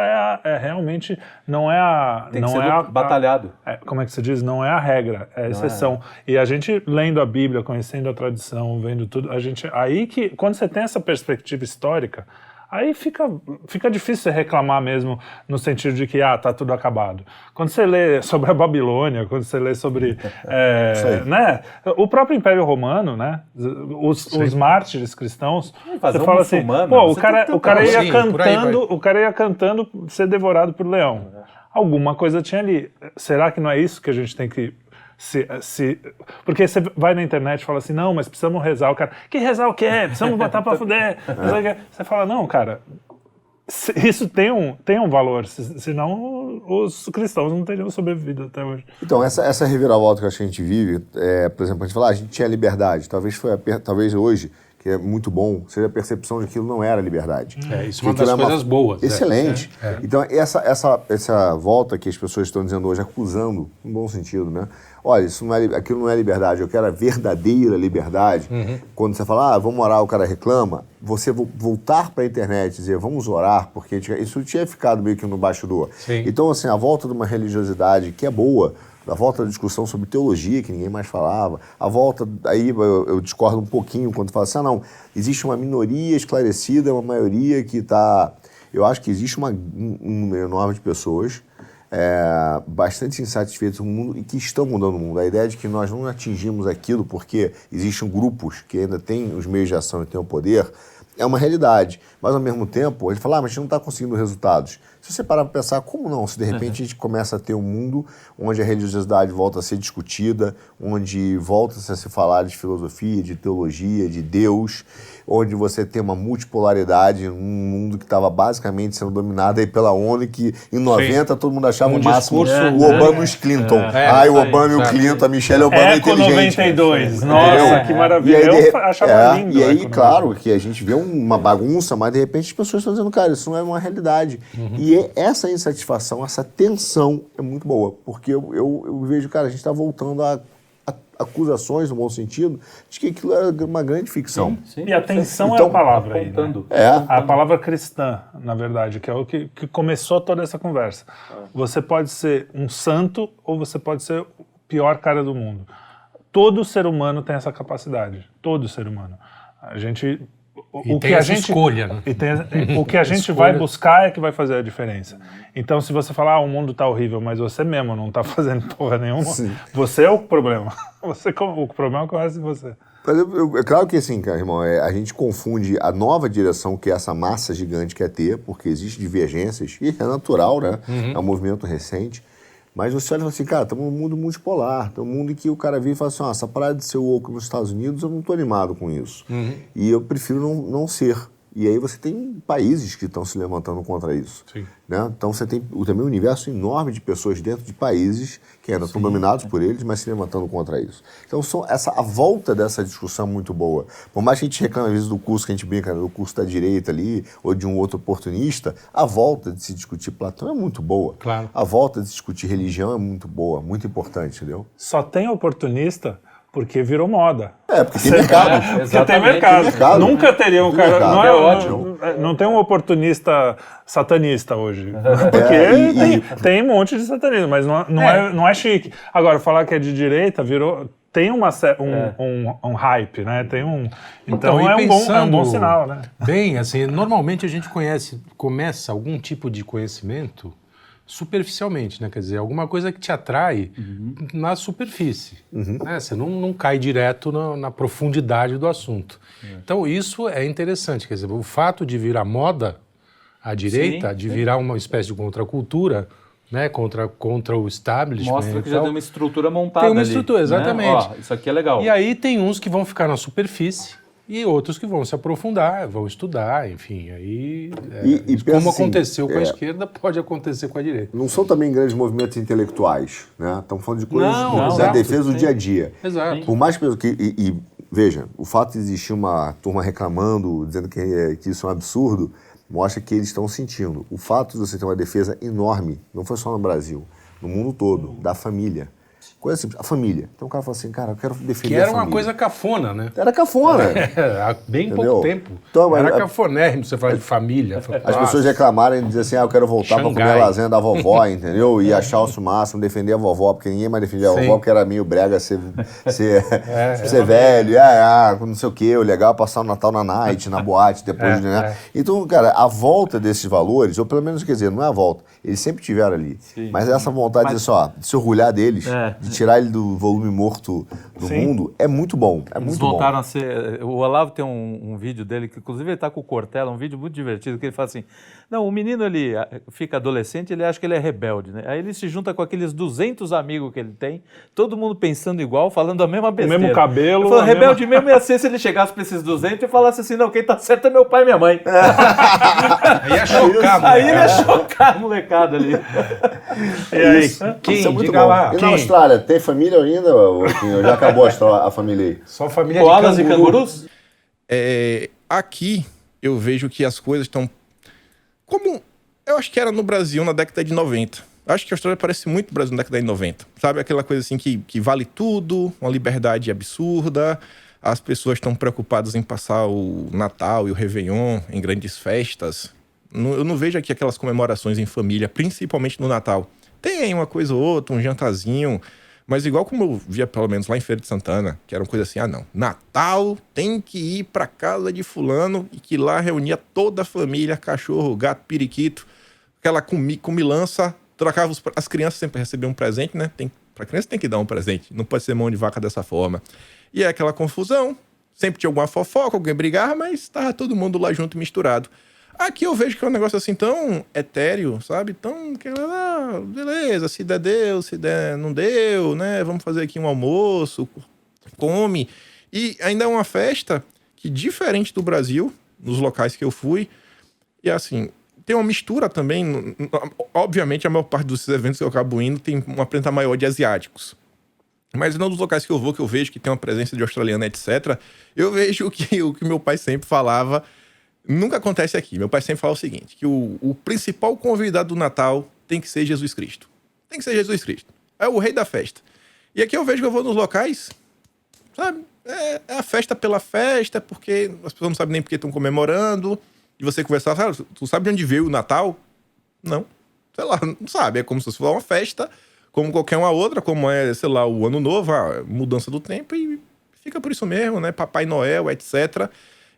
realmente não é a... Tem que ser batalhado. Como é que se diz? Não é a regra, é a exceção. E a gente lendo a Bíblia, conhecendo a tradição, vendo tudo, aí que, quando você tem essa perspectiva histórica, aí fica difícil você reclamar mesmo no sentido de que, tá tudo acabado. Quando você lê sobre a Babilônia, quando você lê sobre né, o próprio Império Romano, né, os mártires cristãos, você fala assim, pô, o cara ia cantando ser devorado por leão. Alguma coisa tinha ali. Será que não é isso que a gente tem que... Porque você vai na internet e fala assim, não, mas precisamos rezar. O cara, que rezar o quê? Precisamos botar pra fuder. Você fala, não, cara, isso tem um valor, senão os cristãos não teriam sobrevivido até hoje. Então, essa reviravolta que a gente vive, por exemplo, a gente fala, a gente tinha liberdade, talvez hoje, que é muito bom, seja a percepção de que aquilo não era liberdade. Isso é uma das coisas boas. Excelente. Então, essa volta que as pessoas estão dizendo hoje, acusando, em bom sentido, né? Olha, aquilo não é liberdade, eu quero a verdadeira liberdade. Quando você fala, vamos orar, o cara reclama, você voltar para a internet e dizer, vamos orar, porque isso tinha ficado meio que no bastidor. Então, assim, a volta de uma religiosidade que é boa, a volta da discussão sobre teologia, que ninguém mais falava, a volta, aí eu discordo um pouquinho quando fala assim, não, existe uma minoria esclarecida, uma maioria que está... Eu acho que existe um número enorme de pessoas bastante insatisfeitas no mundo e que estão mudando o mundo. A ideia de que nós não atingimos aquilo porque existem grupos que ainda têm os meios de ação e têm o poder, é uma realidade. Mas, ao mesmo tempo, a gente fala, mas a gente não está conseguindo resultados. Se você parar para pensar, como não? Se, de repente, a gente começa a ter um mundo onde a religiosidade volta a ser discutida, onde volta-se a se falar de filosofia, de teologia, de Deus, onde você tem uma multipolaridade num mundo que estava basicamente sendo dominado aí pela ONU, que em 90 todo mundo achava o máximo o Obama e os Clinton. O Obama e o Clinton, a Michelle Obama é inteligente. 92, nossa, que maravilha. Eu achava lindo. E aí, claro, que a gente vê uma bagunça, mas de repente as pessoas estão dizendo, cara, isso não é uma realidade. E essa insatisfação, essa tensão é muito boa, porque eu vejo, cara, a gente está voltando a acusações, no bom sentido, de que aquilo era uma grande ficção. Sim. E a tensão é a palavra aí, né? A palavra cristã, na verdade, que é o que começou toda essa conversa. Você pode ser um santo ou você pode ser o pior cara do mundo. Todo ser humano tem essa capacidade. Todo ser humano. A gente... O que a gente escolha, né? O que a gente vai buscar é que vai fazer a diferença. Então, se você falar, o mundo tá horrível, mas você mesmo não tá fazendo porra nenhuma, você é o problema. O problema começa em você. Mas é claro que assim, cara, irmão, a gente confunde a nova direção que essa massa gigante quer ter, porque existem divergências, e é natural, né? É um movimento recente. Mas você olha assim, cara, estamos num mundo multipolar, num mundo em que o cara vira e fala assim, essa parada de ser woke nos Estados Unidos, eu não estou animado com isso. E eu prefiro não ser. E aí você tem países que estão se levantando contra isso. Sim. Né? Então você tem também um universo enorme de pessoas dentro de países que ainda estão dominados por eles, mas se levantando contra isso. Então a volta dessa discussão é muito boa. Por mais que a gente reclame às vezes do curso que a gente brinca, do curso da direita ali, ou de um outro oportunista, a volta de se discutir Platão é muito boa. Claro. A volta de se discutir religião é muito boa, muito importante, entendeu? Só tem oportunista porque virou moda. Porque tem mercado. Porque tem mercado. Nunca teria um cara... Não, É ótimo. Não tem um oportunista satanista hoje. Porque tem um monte de satanismo, mas não é chique. Agora, falar que é de direita virou... Tem um hype, né? Tem um... Então é um bom sinal, né? Bem, assim, normalmente a gente começa algum tipo de conhecimento superficialmente, né? Quer dizer, alguma coisa que te atrai na superfície. Né? Você não cai direto na profundidade do assunto. Então, isso é interessante. Quer dizer, o fato de virar moda à direita, de virar uma espécie de contracultura, né? Contra o establishment. Mostra que já tem uma estrutura montada. Tem uma ali, estrutura, exatamente. Né? Ó, isso aqui é legal. E aí tem uns que vão ficar na superfície e outros que vão se aprofundar, vão estudar, enfim. Aí, como aconteceu com a esquerda, pode acontecer com a direita. Não são também grandes movimentos intelectuais, né? Estamos falando de coisas da exato, defesa do dia a dia. Exato. Por mais que... veja, o fato de existir uma turma reclamando, dizendo que isso é um absurdo, mostra que eles estão sentindo. O fato de você ter uma defesa enorme, não foi só no Brasil, no mundo todo, da família. Coisa simples, a família. Então o cara fala assim, cara, eu quero defender a família. Que era uma coisa cafona, né? Era cafona. Há bem pouco tempo. Então, era cafonérrimo você falar de família. As pessoas reclamarem e dizer assim, eu quero voltar para comer a lasanha da vovó, entendeu? E achar o máximo, defender a vovó, porque ninguém mais defendia a vovó, porque era meio brega ser velho, não sei o quê, o legal é passar o Natal na night, na boate, depois de... Né? Então, cara, a volta desses valores, ou pelo menos, quer dizer, não é a volta, eles sempre tiveram ali, mas essa vontade de se orgulhar deles, de tirar ele do volume morto do mundo, é muito bom. Eles voltaram a ser... O Olavo tem um vídeo dele, que inclusive ele está com o Cortella, um vídeo muito divertido, que ele fala assim, não, o menino ele fica adolescente, ele acha que ele é rebelde, né? Aí ele se junta com aqueles 200 amigos que ele tem, todo mundo pensando igual, falando a mesma besteira. O mesmo cabelo. Ele falou, rebelde mesmo ia ser se ele chegasse para esses 200 e falasse assim, não, quem tá certo é meu pai e minha mãe. Aí ia chocar, Aí ele ia chocar a molecada ali. E aí? Isso é muito bom. E na Austrália, tem família ainda? Ou já acabou a família aí? Só família Koalas de e cangurus? Aqui eu vejo que as coisas estão como eu acho que era no Brasil na década de 90. Acho que a Austrália parece muito o Brasil na década de 90. Sabe, aquela coisa assim que vale tudo, uma liberdade absurda, as pessoas estão preocupadas em passar o Natal e o Réveillon em grandes festas. Eu não vejo aqui aquelas comemorações em família, principalmente no Natal. Tem aí uma coisa ou outra, um jantarzinho, mas igual como eu via pelo menos lá em Feira de Santana, que era uma coisa assim, não, Natal tem que ir pra casa de fulano e que lá reunia toda a família, cachorro, gato, periquito, aquela comilança, trocava as crianças sempre recebiam um presente, né? Pra criança tem que dar um presente, não pode ser mão de vaca dessa forma. E é aquela confusão, sempre tinha alguma fofoca, alguém brigava, mas tava todo mundo lá junto, misturado. Aqui eu vejo que é um negócio assim tão etéreo, sabe? Tão, beleza, se der deu, se der não deu, né? Vamos fazer aqui um almoço, come. E ainda é uma festa que, diferente do Brasil, nos locais que eu fui, e assim, tem uma mistura também, obviamente a maior parte dos eventos que eu acabo indo tem uma presença maior de asiáticos. Mas nos locais que eu vou, que eu vejo que tem uma presença de australiano, etc., eu vejo que o que meu pai sempre falava... Nunca acontece aqui. Meu pai sempre fala o seguinte, que o principal convidado do Natal tem que ser Jesus Cristo. Tem que ser Jesus Cristo. É o rei da festa. E aqui eu vejo que eu vou nos locais, sabe? É a festa pela festa, porque as pessoas não sabem nem porque estão comemorando. E você conversar, sabe, tu sabe de onde veio o Natal? Não. Sei lá, não sabe. É como se fosse uma festa, como qualquer uma outra, como é, sei lá, o Ano Novo, a mudança do tempo, e fica por isso mesmo, né? Papai Noel, etc.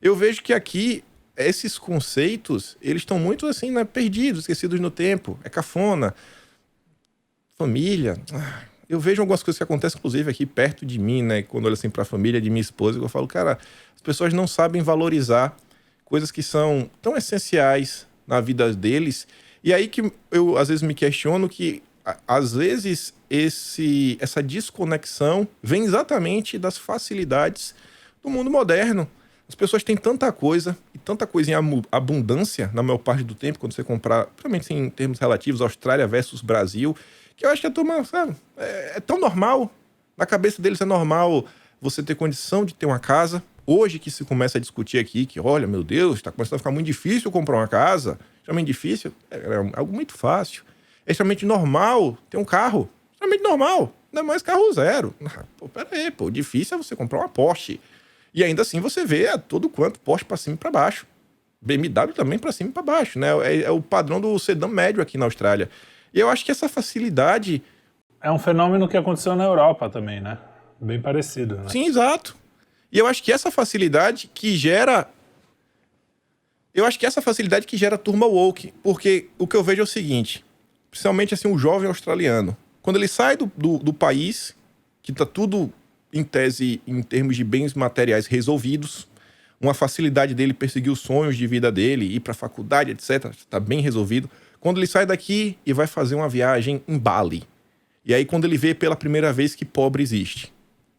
Eu vejo que aqui... esses conceitos, eles estão muito assim, né, perdidos, esquecidos no tempo. É cafona. Família. Eu vejo algumas coisas que acontecem, inclusive, aqui perto de mim, né? Quando eu olho assim para a família de minha esposa, eu falo, cara, as pessoas não sabem valorizar coisas que são tão essenciais na vida deles. E aí que eu, às vezes, me questiono que, às vezes, essa desconexão vem exatamente das facilidades do mundo moderno. As pessoas têm tanta coisa, e tanta coisa em abundância, na maior parte do tempo, quando você comprar, principalmente em termos relativos, Austrália versus Brasil, que eu acho que a turma, sabe, é tão normal. Na cabeça deles é normal você ter condição de ter uma casa. Hoje que se começa a discutir aqui que, olha, meu Deus, está começando a ficar muito difícil comprar uma casa. Extremamente difícil, é algo muito fácil. É extremamente normal ter um carro. Extremamente normal. Não é mais carro zero. Pô, peraí, pô, difícil é você comprar uma Porsche. E ainda assim você vê a todo quanto Porsche para cima e para baixo. BMW também para cima e para baixo, né? É o padrão do sedã médio aqui na Austrália. E eu acho que essa facilidade... É um fenômeno que aconteceu na Europa também, né? Bem parecido, né? Sim, exato. E eu acho que essa facilidade que gera... turma woke. Porque o que eu vejo é o seguinte, principalmente assim, o jovem australiano, quando ele sai do país, que está tudo, em tese, em termos de bens materiais resolvidos, uma facilidade dele perseguir os sonhos de vida dele, ir para a faculdade, etc., está bem resolvido. Quando ele sai daqui e vai fazer uma viagem em Bali, e aí quando ele vê pela primeira vez que pobre existe,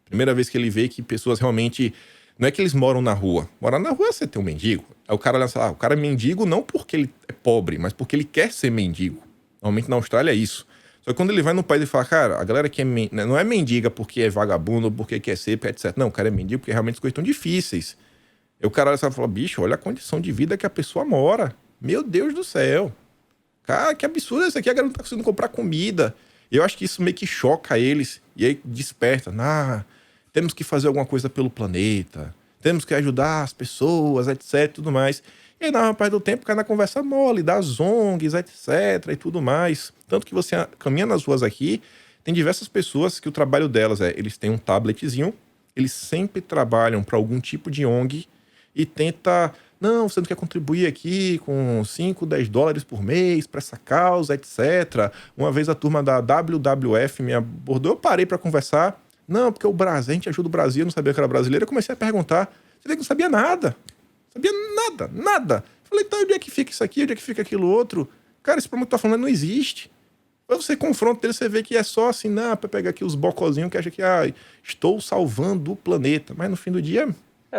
primeira vez que ele vê que pessoas realmente... Não é que eles moram na rua. Morar na rua é você ter um mendigo. Aí o cara lança, o cara é mendigo não porque ele é pobre, mas porque ele quer ser mendigo. Normalmente na Austrália é isso. Só que quando ele vai no país e fala, cara, a galera que não é mendiga porque é vagabundo, porque quer ser, etc. Não, o cara é mendigo porque realmente as coisas estão difíceis. Aí o cara fala, bicho, olha a condição de vida que a pessoa mora. Meu Deus do céu. Cara, que absurdo isso aqui. A galera não tá conseguindo comprar comida. E eu acho que isso meio que choca eles. E aí desperta. Temos que fazer alguma coisa pelo planeta. Temos que ajudar as pessoas, etc. Tudo mais. E aí, na maior parte do tempo, cai na conversa mole, das ONGs, etc. E tudo mais. Tanto que você caminha nas ruas aqui, tem diversas pessoas que o trabalho delas eles têm um tabletzinho, eles sempre trabalham para algum tipo de ONG e tenta... Não, você não quer contribuir aqui com 5, 10 dólares por mês para essa causa, etc. Uma vez a turma da WWF me abordou, eu parei para conversar. Não, porque o Brasil, a gente ajuda o Brasil, eu não sabia que era brasileiro. Eu comecei a perguntar. Você vê que não sabia nada. Sabia nada. Falei, então onde é que fica isso aqui? Onde é que fica aquilo outro? Cara, esse problema que tu tá falando não existe. Quando você confronta ele, você vê que é só assim, para pegar aqui os bocozinhos que acha que, estou salvando o planeta. Mas no fim do dia...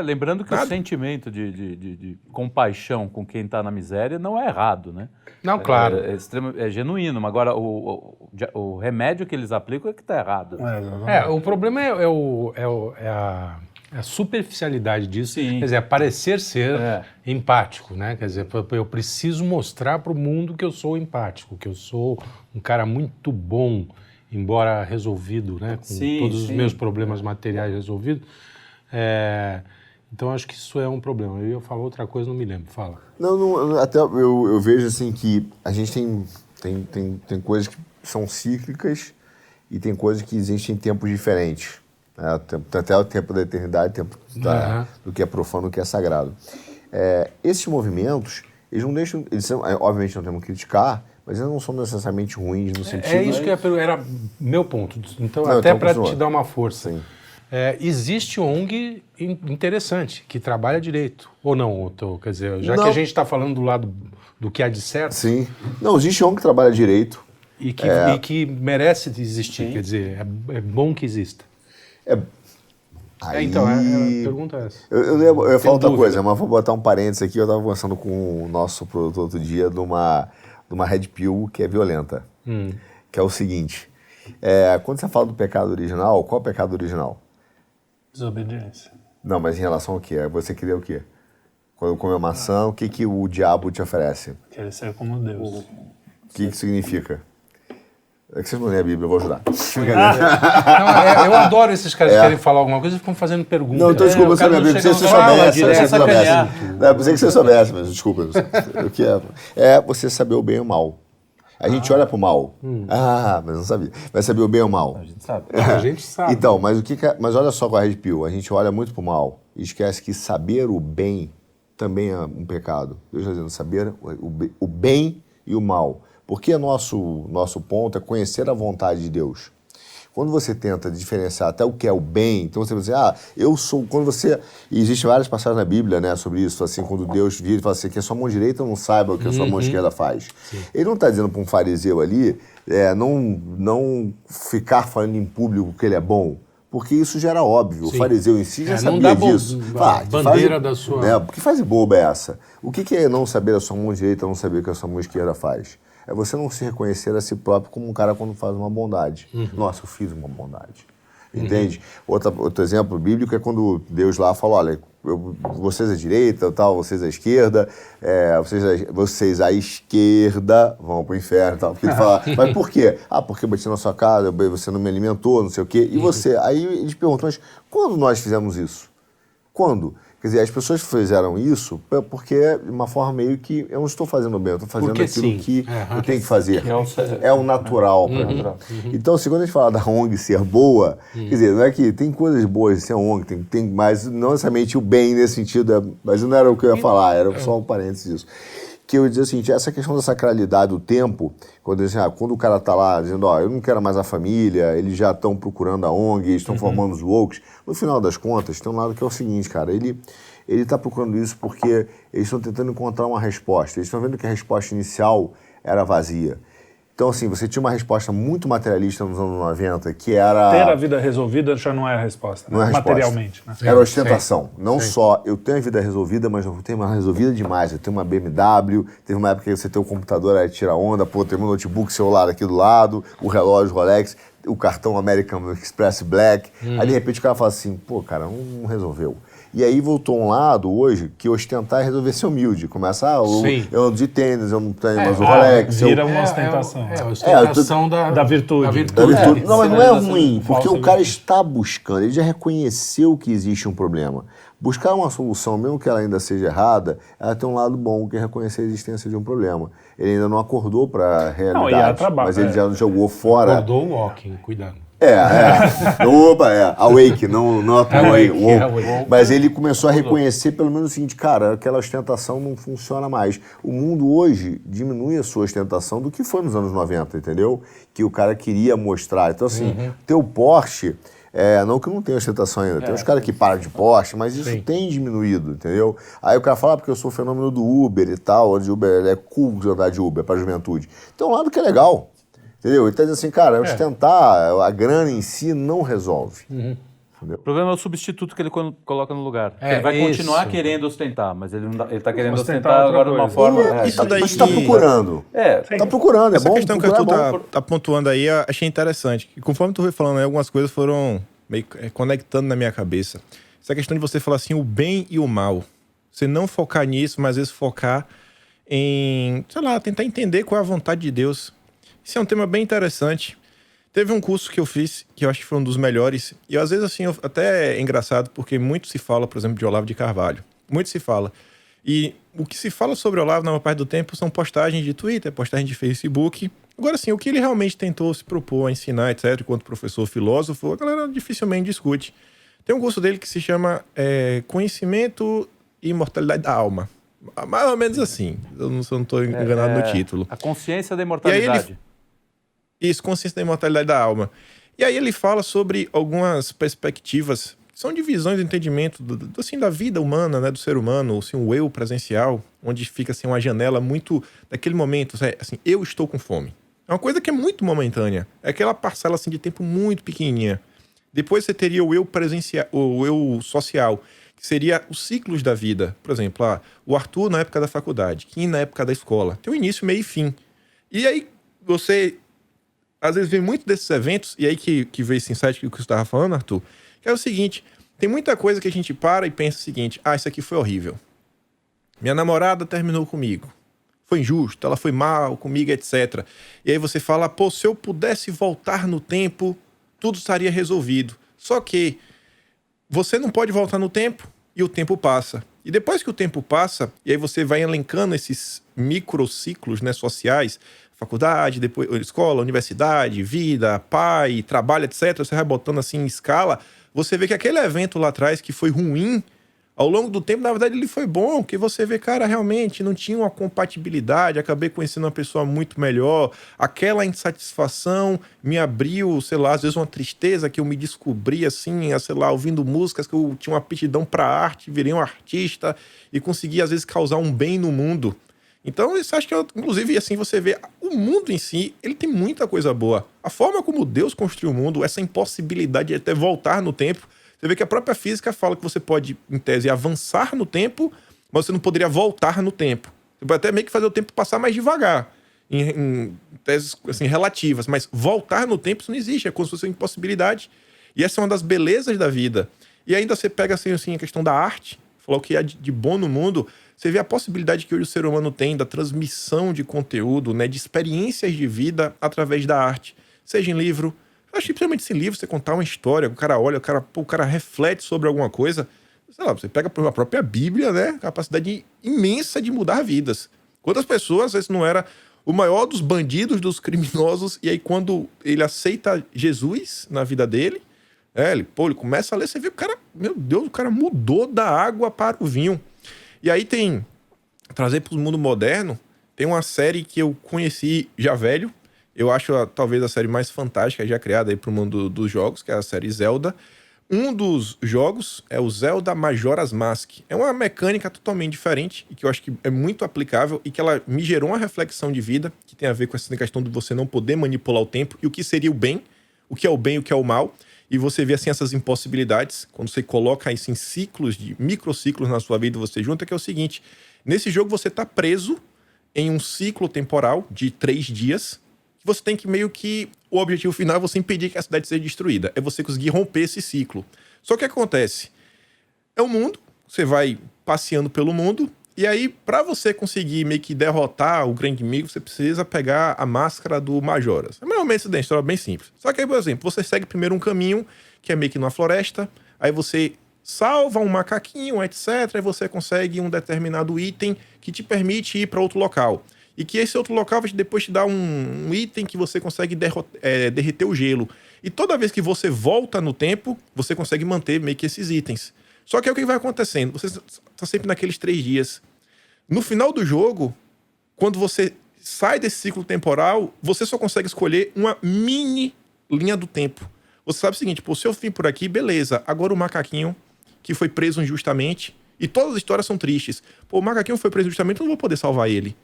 lembrando que o sentimento de compaixão com quem está na miséria não é errado, né? Não, claro. É genuíno, mas agora o remédio que eles aplicam é que está errado. O problema é a superficialidade disso. Sim. Quer dizer, parecer ser empático, né? Quer dizer, eu preciso mostrar para o mundo que eu sou empático, que eu sou um cara muito bom, embora resolvido, né? Com todos os meus problemas materiais resolvidos. Então, acho que isso é um problema. Eu ia falar outra coisa, não me lembro. Fala. Não, até eu vejo assim que a gente tem coisas que são cíclicas e tem coisas que existem em tempos diferentes. Até o tempo da eternidade, tempo do que é profano, do que é sagrado. Esses movimentos, eles não deixam... obviamente não temos que criticar, mas eles não são necessariamente ruins no sentido... É isso que era meu ponto. Então, até para te dar uma força. Sim. Existe ONG interessante, que trabalha direito. Ou não, quer dizer, já que a gente está falando do lado do que há de certo... Sim. Não, existe ONG que trabalha direito. E que merece existir, quer dizer, é bom que exista. Então, a pergunta é essa. Eu ia falar outra coisa, mas vou botar um parênteses aqui. Eu estava conversando com o nosso produtor outro dia de uma Red Pill que é violenta. Que é o seguinte, quando você fala do pecado original, qual é o pecado original? Desobediência. Não, mas em relação ao quê? Você queria o quê? Quando comeu maçã, o que o diabo te oferece? Querer ser como Deus. O que significa? É que vocês não lêem a Bíblia, eu vou ajudar. Eu adoro esses caras que querem falar alguma coisa e ficam fazendo perguntas. Não, então desculpa, você não é Bíblia, pensei que você soubesse. Pensei que você soubesse, mas desculpa. O que é você saber o bem e o mal. A gente olha pro mal. Mas não sabia. Vai saber o bem ou o mal? A gente sabe. A gente sabe. Então, mas olha só com a Red Pill. A gente olha muito pro mal e esquece que saber o bem também é um pecado. Deus está dizendo saber o bem e o mal. Porque nosso ponto é conhecer a vontade de Deus. Quando você tenta diferenciar até o que é o bem, então você vai dizer, eu sou... E existem várias passagens na Bíblia, né, sobre isso, assim, quando Deus vira e fala assim, que a sua mão direita não saiba o que a sua mão esquerda faz. Sim. Ele não está dizendo para um fariseu ali, não ficar falando em público que ele é bom, Porque isso já era óbvio. Sim. O fariseu em si já sabia disso. Bandeira da sua... Que fase boba é essa? O que é não saber a sua mão direita, não saber o que a sua mão esquerda faz? É você não se reconhecer a si próprio como um cara quando faz uma bondade. Nossa, eu fiz uma bondade. Entende? Outro exemplo bíblico é quando Deus lá falou, olha, vocês à direita, tal, vocês à esquerda, vocês à esquerda vão pro inferno, tal. Porque ele fala, mas por quê? Porque eu bati na sua casa, você não me alimentou, não sei o quê. E você? Aí eles perguntam, mas quando nós fizemos isso? Quando? Quer dizer, as pessoas fizeram isso porque é uma forma meio que eu não estou fazendo bem, eu estou fazendo aquilo que eu tenho que fazer. É o natural. Então, quando a gente fala da ONG ser boa, quer dizer, não é que tem coisas boas de ser ONG, tem, mas não necessariamente o bem nesse sentido, mas não era o que eu ia falar, era só um parênteses disso. Que eu ia dizer o seguinte, essa questão da sacralidade do tempo, quando o cara está lá dizendo, eu não quero mais a família, eles já estão procurando a ONG, estão formando os woke, no final das contas, tem um lado que é o seguinte, cara, ele está procurando isso porque eles estão tentando encontrar uma resposta, eles estão vendo que a resposta inicial era vazia. Então, assim, você tinha uma resposta muito materialista nos anos 90, que era... Ter a vida resolvida já não é a resposta, né? Não é a resposta. Materialmente. Né? Era ostentação. Não só eu tenho a vida resolvida, mas eu tenho uma resolvida demais. Eu tenho uma BMW, teve uma época que você tem o computador, aí tira onda, tem um notebook celular aqui do lado, o relógio Rolex, o cartão American Express Black. Aí, de repente, o cara fala assim, cara, não resolveu. E aí voltou um lado hoje que ostentar é resolver ser humilde. Começa, eu ando de tênis, eu não tenho mais o Rolex. Vira uma ostentação. A ostentação da virtude. Não, mas não é ruim, porque o cara está buscando, ele já reconheceu que existe um problema. Buscar uma solução, mesmo que ela ainda seja errada, ela tem um lado bom, que é reconhecer a existência de um problema. Ele ainda não acordou para a realidade, mas ele já jogou fora. Acordou o walking, cuidado. Awake, não awake. Mas ele começou a reconhecer pelo menos o seguinte, cara, aquela ostentação não funciona mais. O mundo hoje diminui a sua ostentação do que foi nos anos 90, entendeu? Que o cara queria mostrar. Então, assim, teu Porsche, não que não tenha ostentação ainda, tem uns caras que param de Porsche, mas isso tem diminuído, entendeu? Aí o cara fala, porque eu sou o fenômeno do Uber e tal, onde Uber é cool de andar de Uber pra juventude. Tem um lado que é legal. Entendeu? Então, assim, cara, ostentar, a grana em si não resolve. O problema é o substituto que ele coloca no lugar. Ele vai continuar querendo ostentar, mas ele está querendo ostentar agora de uma forma... Isso daí... Mas está procurando. Está procurando, Essa bom. Essa questão que tu tá pontuando aí, eu achei interessante. E conforme tu foi falando aí, algumas coisas foram meio conectando na minha cabeça. Essa questão de você falar assim, o bem e o mal. Você não focar nisso, mas às vezes focar em, tentar entender qual é a vontade de Deus. Isso é um tema bem interessante. Teve um curso que eu fiz, que eu acho que foi um dos melhores, e às vezes assim, até é engraçado, porque muito se fala, por exemplo, de Olavo de Carvalho. Muito se fala. E o que se fala sobre Olavo, na maior parte do tempo, são postagens de Twitter, postagens de Facebook. Agora, assim, o que ele realmente tentou se propor a ensinar, etc., enquanto professor filósofo, a galera dificilmente discute. Tem um curso dele que se chama Conhecimento e Imortalidade da Alma. Mais ou menos assim. Eu não estou enganado no título. A consciência da imortalidade. Isso, consciência da imortalidade da alma. E aí ele fala sobre algumas perspectivas, que são de visões de entendimento assim, da vida humana, né, do ser humano, assim, o eu presencial, onde fica assim, uma janela muito daquele momento, assim, eu estou com fome. É uma coisa que é muito momentânea. É aquela parcela assim, de tempo muito pequenininha. Depois você teria o eu presencial, o eu social, que seria os ciclos da vida. Por exemplo, o Arthur na época da faculdade, Kim na época da escola. Tem um início, meio e fim. E aí você... Às vezes vem muito desses eventos, e aí que veio esse insight que você estava falando, Arthur, que é o seguinte, tem muita coisa que a gente para e pensa o seguinte, isso aqui foi horrível. Minha namorada terminou comigo. Foi injusto, ela foi mal comigo, etc. E aí você fala, se eu pudesse voltar no tempo, tudo estaria resolvido. Só que você não pode voltar no tempo e o tempo passa. E depois que o tempo passa, e aí você vai elencando esses microciclos, né, sociais, faculdade, depois escola, universidade, vida, pai, trabalho, etc. Você vai botando assim em escala, você vê que aquele evento lá atrás que foi ruim, ao longo do tempo, na verdade, ele foi bom, porque você vê, cara, realmente não tinha uma compatibilidade, acabei conhecendo uma pessoa muito melhor, aquela insatisfação me abriu, sei lá, às vezes uma tristeza que eu me descobri, assim, sei lá, ouvindo músicas que eu tinha uma aptidão para arte, virei um artista e consegui, às vezes, causar um bem no mundo. Então, isso acho que, inclusive, assim, você vê o mundo em si, ele tem muita coisa boa. A forma como Deus construiu o mundo, essa impossibilidade de até voltar no tempo, você vê que a própria física fala que você pode, em tese, avançar no tempo, mas você não poderia voltar no tempo. Você pode até meio que fazer o tempo passar mais devagar, em teses assim, relativas, mas voltar no tempo isso não existe, é como se fosse uma impossibilidade. E essa é uma das belezas da vida. E ainda você pega assim, a questão da arte, falar o que há de bom no mundo, você vê a possibilidade que hoje o ser humano tem da transmissão de conteúdo, né, de experiências de vida através da arte, seja em livro. Eu acho que principalmente esse livro, você contar uma história, o cara olha, o cara reflete sobre alguma coisa, sei lá, você pega a própria Bíblia, né, capacidade imensa de mudar vidas. Quantas pessoas, às vezes, não era o maior dos bandidos, dos criminosos, e aí quando ele aceita Jesus na vida dele, ele começa a ler, você vê o cara, meu Deus, o cara mudou da água para o vinho. E aí trazer para o mundo moderno, tem uma série que eu conheci já velho, eu acho talvez a série mais fantástica já criada aí para o mundo dos jogos, que é a série Zelda. Um dos jogos é o Zelda Majora's Mask. É uma mecânica totalmente diferente e que eu acho que é muito aplicável e que ela me gerou uma reflexão de vida que tem a ver com essa questão de você não poder manipular o tempo e o que seria o bem e o que é o mal. E você vê assim essas impossibilidades, quando você coloca isso em ciclos, de microciclos na sua vida, você junta, que é o seguinte: nesse jogo você está preso em um ciclo temporal de 3 dias, que você tem que meio que, o objetivo final é você impedir que a cidade seja destruída, é você conseguir romper esse ciclo. Só que o que acontece? É um mundo, você vai passeando pelo mundo, e aí para você conseguir meio que derrotar o grande inimigo, você precisa pegar a máscara do Majoras. É mais ou menos isso, uma história bem simples. Só que aí, por exemplo, você segue primeiro um caminho, que é meio que numa floresta, aí você salva um macaquinho, etc, aí você consegue um determinado item que te permite ir para outro local. E que esse outro local vai depois te dar um item que você consegue derreter o gelo. E toda vez que você volta no tempo, você consegue manter meio que esses itens. Só que aí o que vai acontecendo? Você está sempre naqueles 3 dias. No final do jogo, quando você sai desse ciclo temporal, você só consegue escolher uma mini linha do tempo. Você sabe o seguinte, se eu vim por aqui, beleza. Agora o macaquinho, que foi preso injustamente, e todas as histórias são tristes. O macaquinho foi preso injustamente, eu não vou poder salvar ele.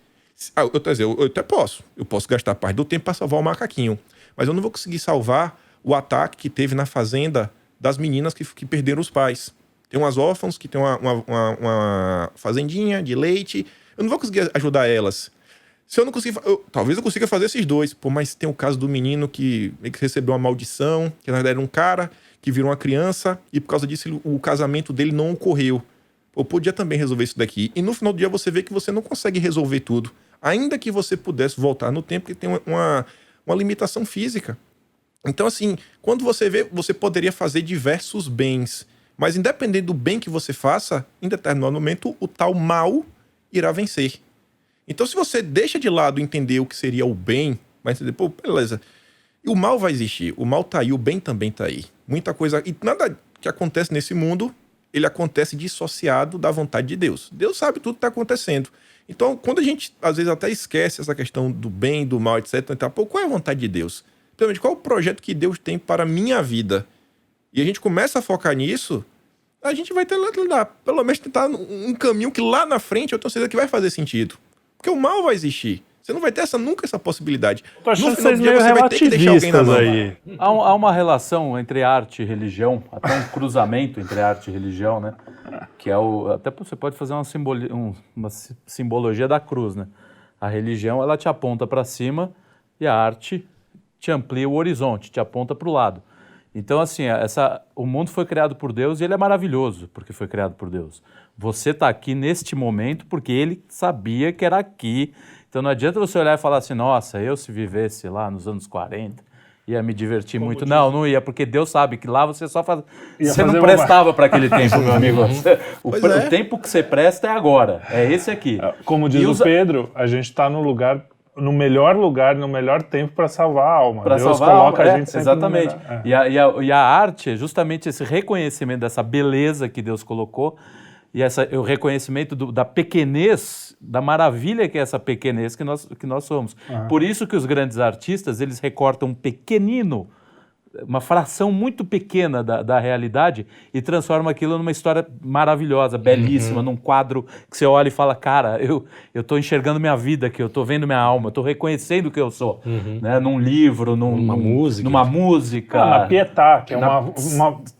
Eu até posso. Eu posso gastar parte do tempo para salvar o macaquinho. Mas eu não vou conseguir salvar o ataque que teve na fazenda das meninas que perderam os pais. Tem umas órfãos que tem uma fazendinha de leite. Eu não vou conseguir ajudar elas. Se eu não conseguir... talvez eu consiga fazer esses 2. Mas tem o caso do menino que recebeu uma maldição, que na verdade era um cara que virou uma criança, e por causa disso o casamento dele não ocorreu. Eu podia também resolver isso daqui. E no final do dia você vê que você não consegue resolver tudo. Ainda que você pudesse voltar no tempo, que tem uma limitação física. Então, assim, quando você vê, você poderia fazer diversos bens. Mas independente do bem que você faça, em determinado momento, o tal mal irá vencer. Então, se você deixa de lado entender o que seria o bem, vai entender, beleza. E o mal vai existir. O mal tá aí, o bem também tá aí. Muita coisa... E nada que acontece nesse mundo, ele acontece dissociado da vontade de Deus. Deus sabe tudo que está acontecendo. Então, quando a gente, às vezes, até esquece essa questão do bem, do mal, etc., então, qual é a vontade de Deus? Principalmente, qual é o projeto que Deus tem para a minha vida? E a gente começa a focar nisso, a gente vai ter lá, pelo menos tentar um caminho que lá na frente eu tenho certeza que vai fazer sentido. Porque o mal vai existir. Você não vai ter nunca essa possibilidade. Tô achando vocês meio relativistas aí. Há uma relação entre arte e religião, até um cruzamento entre arte e religião, né? Que é até você pode fazer uma simbologia da cruz, né? A religião, ela te aponta para cima e a arte te amplia o horizonte, te aponta para o lado. Então, assim, o mundo foi criado por Deus e ele é maravilhoso porque foi criado por Deus. Você está aqui neste momento porque ele sabia que era aqui. Então não adianta você olhar e falar assim, nossa, eu se vivesse lá nos anos 40, ia me divertir muito. Diz... Não ia, porque Deus sabe que lá você só faz... Você não prestava para aquele tempo, meu amigo. O tempo que você presta é agora, é esse aqui. Como diz o Pedro, a gente está no melhor lugar, no melhor tempo para salvar a alma. Pra Deus salvar coloca a alma, a gente sempre exatamente. E a arte é justamente esse reconhecimento dessa beleza que Deus colocou, e o reconhecimento da pequenez, da maravilha que é essa pequenez que nós somos. Por isso que os grandes artistas, eles recortam um pequenino uma fração muito pequena da realidade e transforma aquilo numa história maravilhosa, belíssima, num quadro que você olha e fala, cara, eu estou enxergando minha vida aqui, eu estou vendo minha alma, eu estou reconhecendo o que eu sou, né? Num livro, numa música. Na Pietà, que é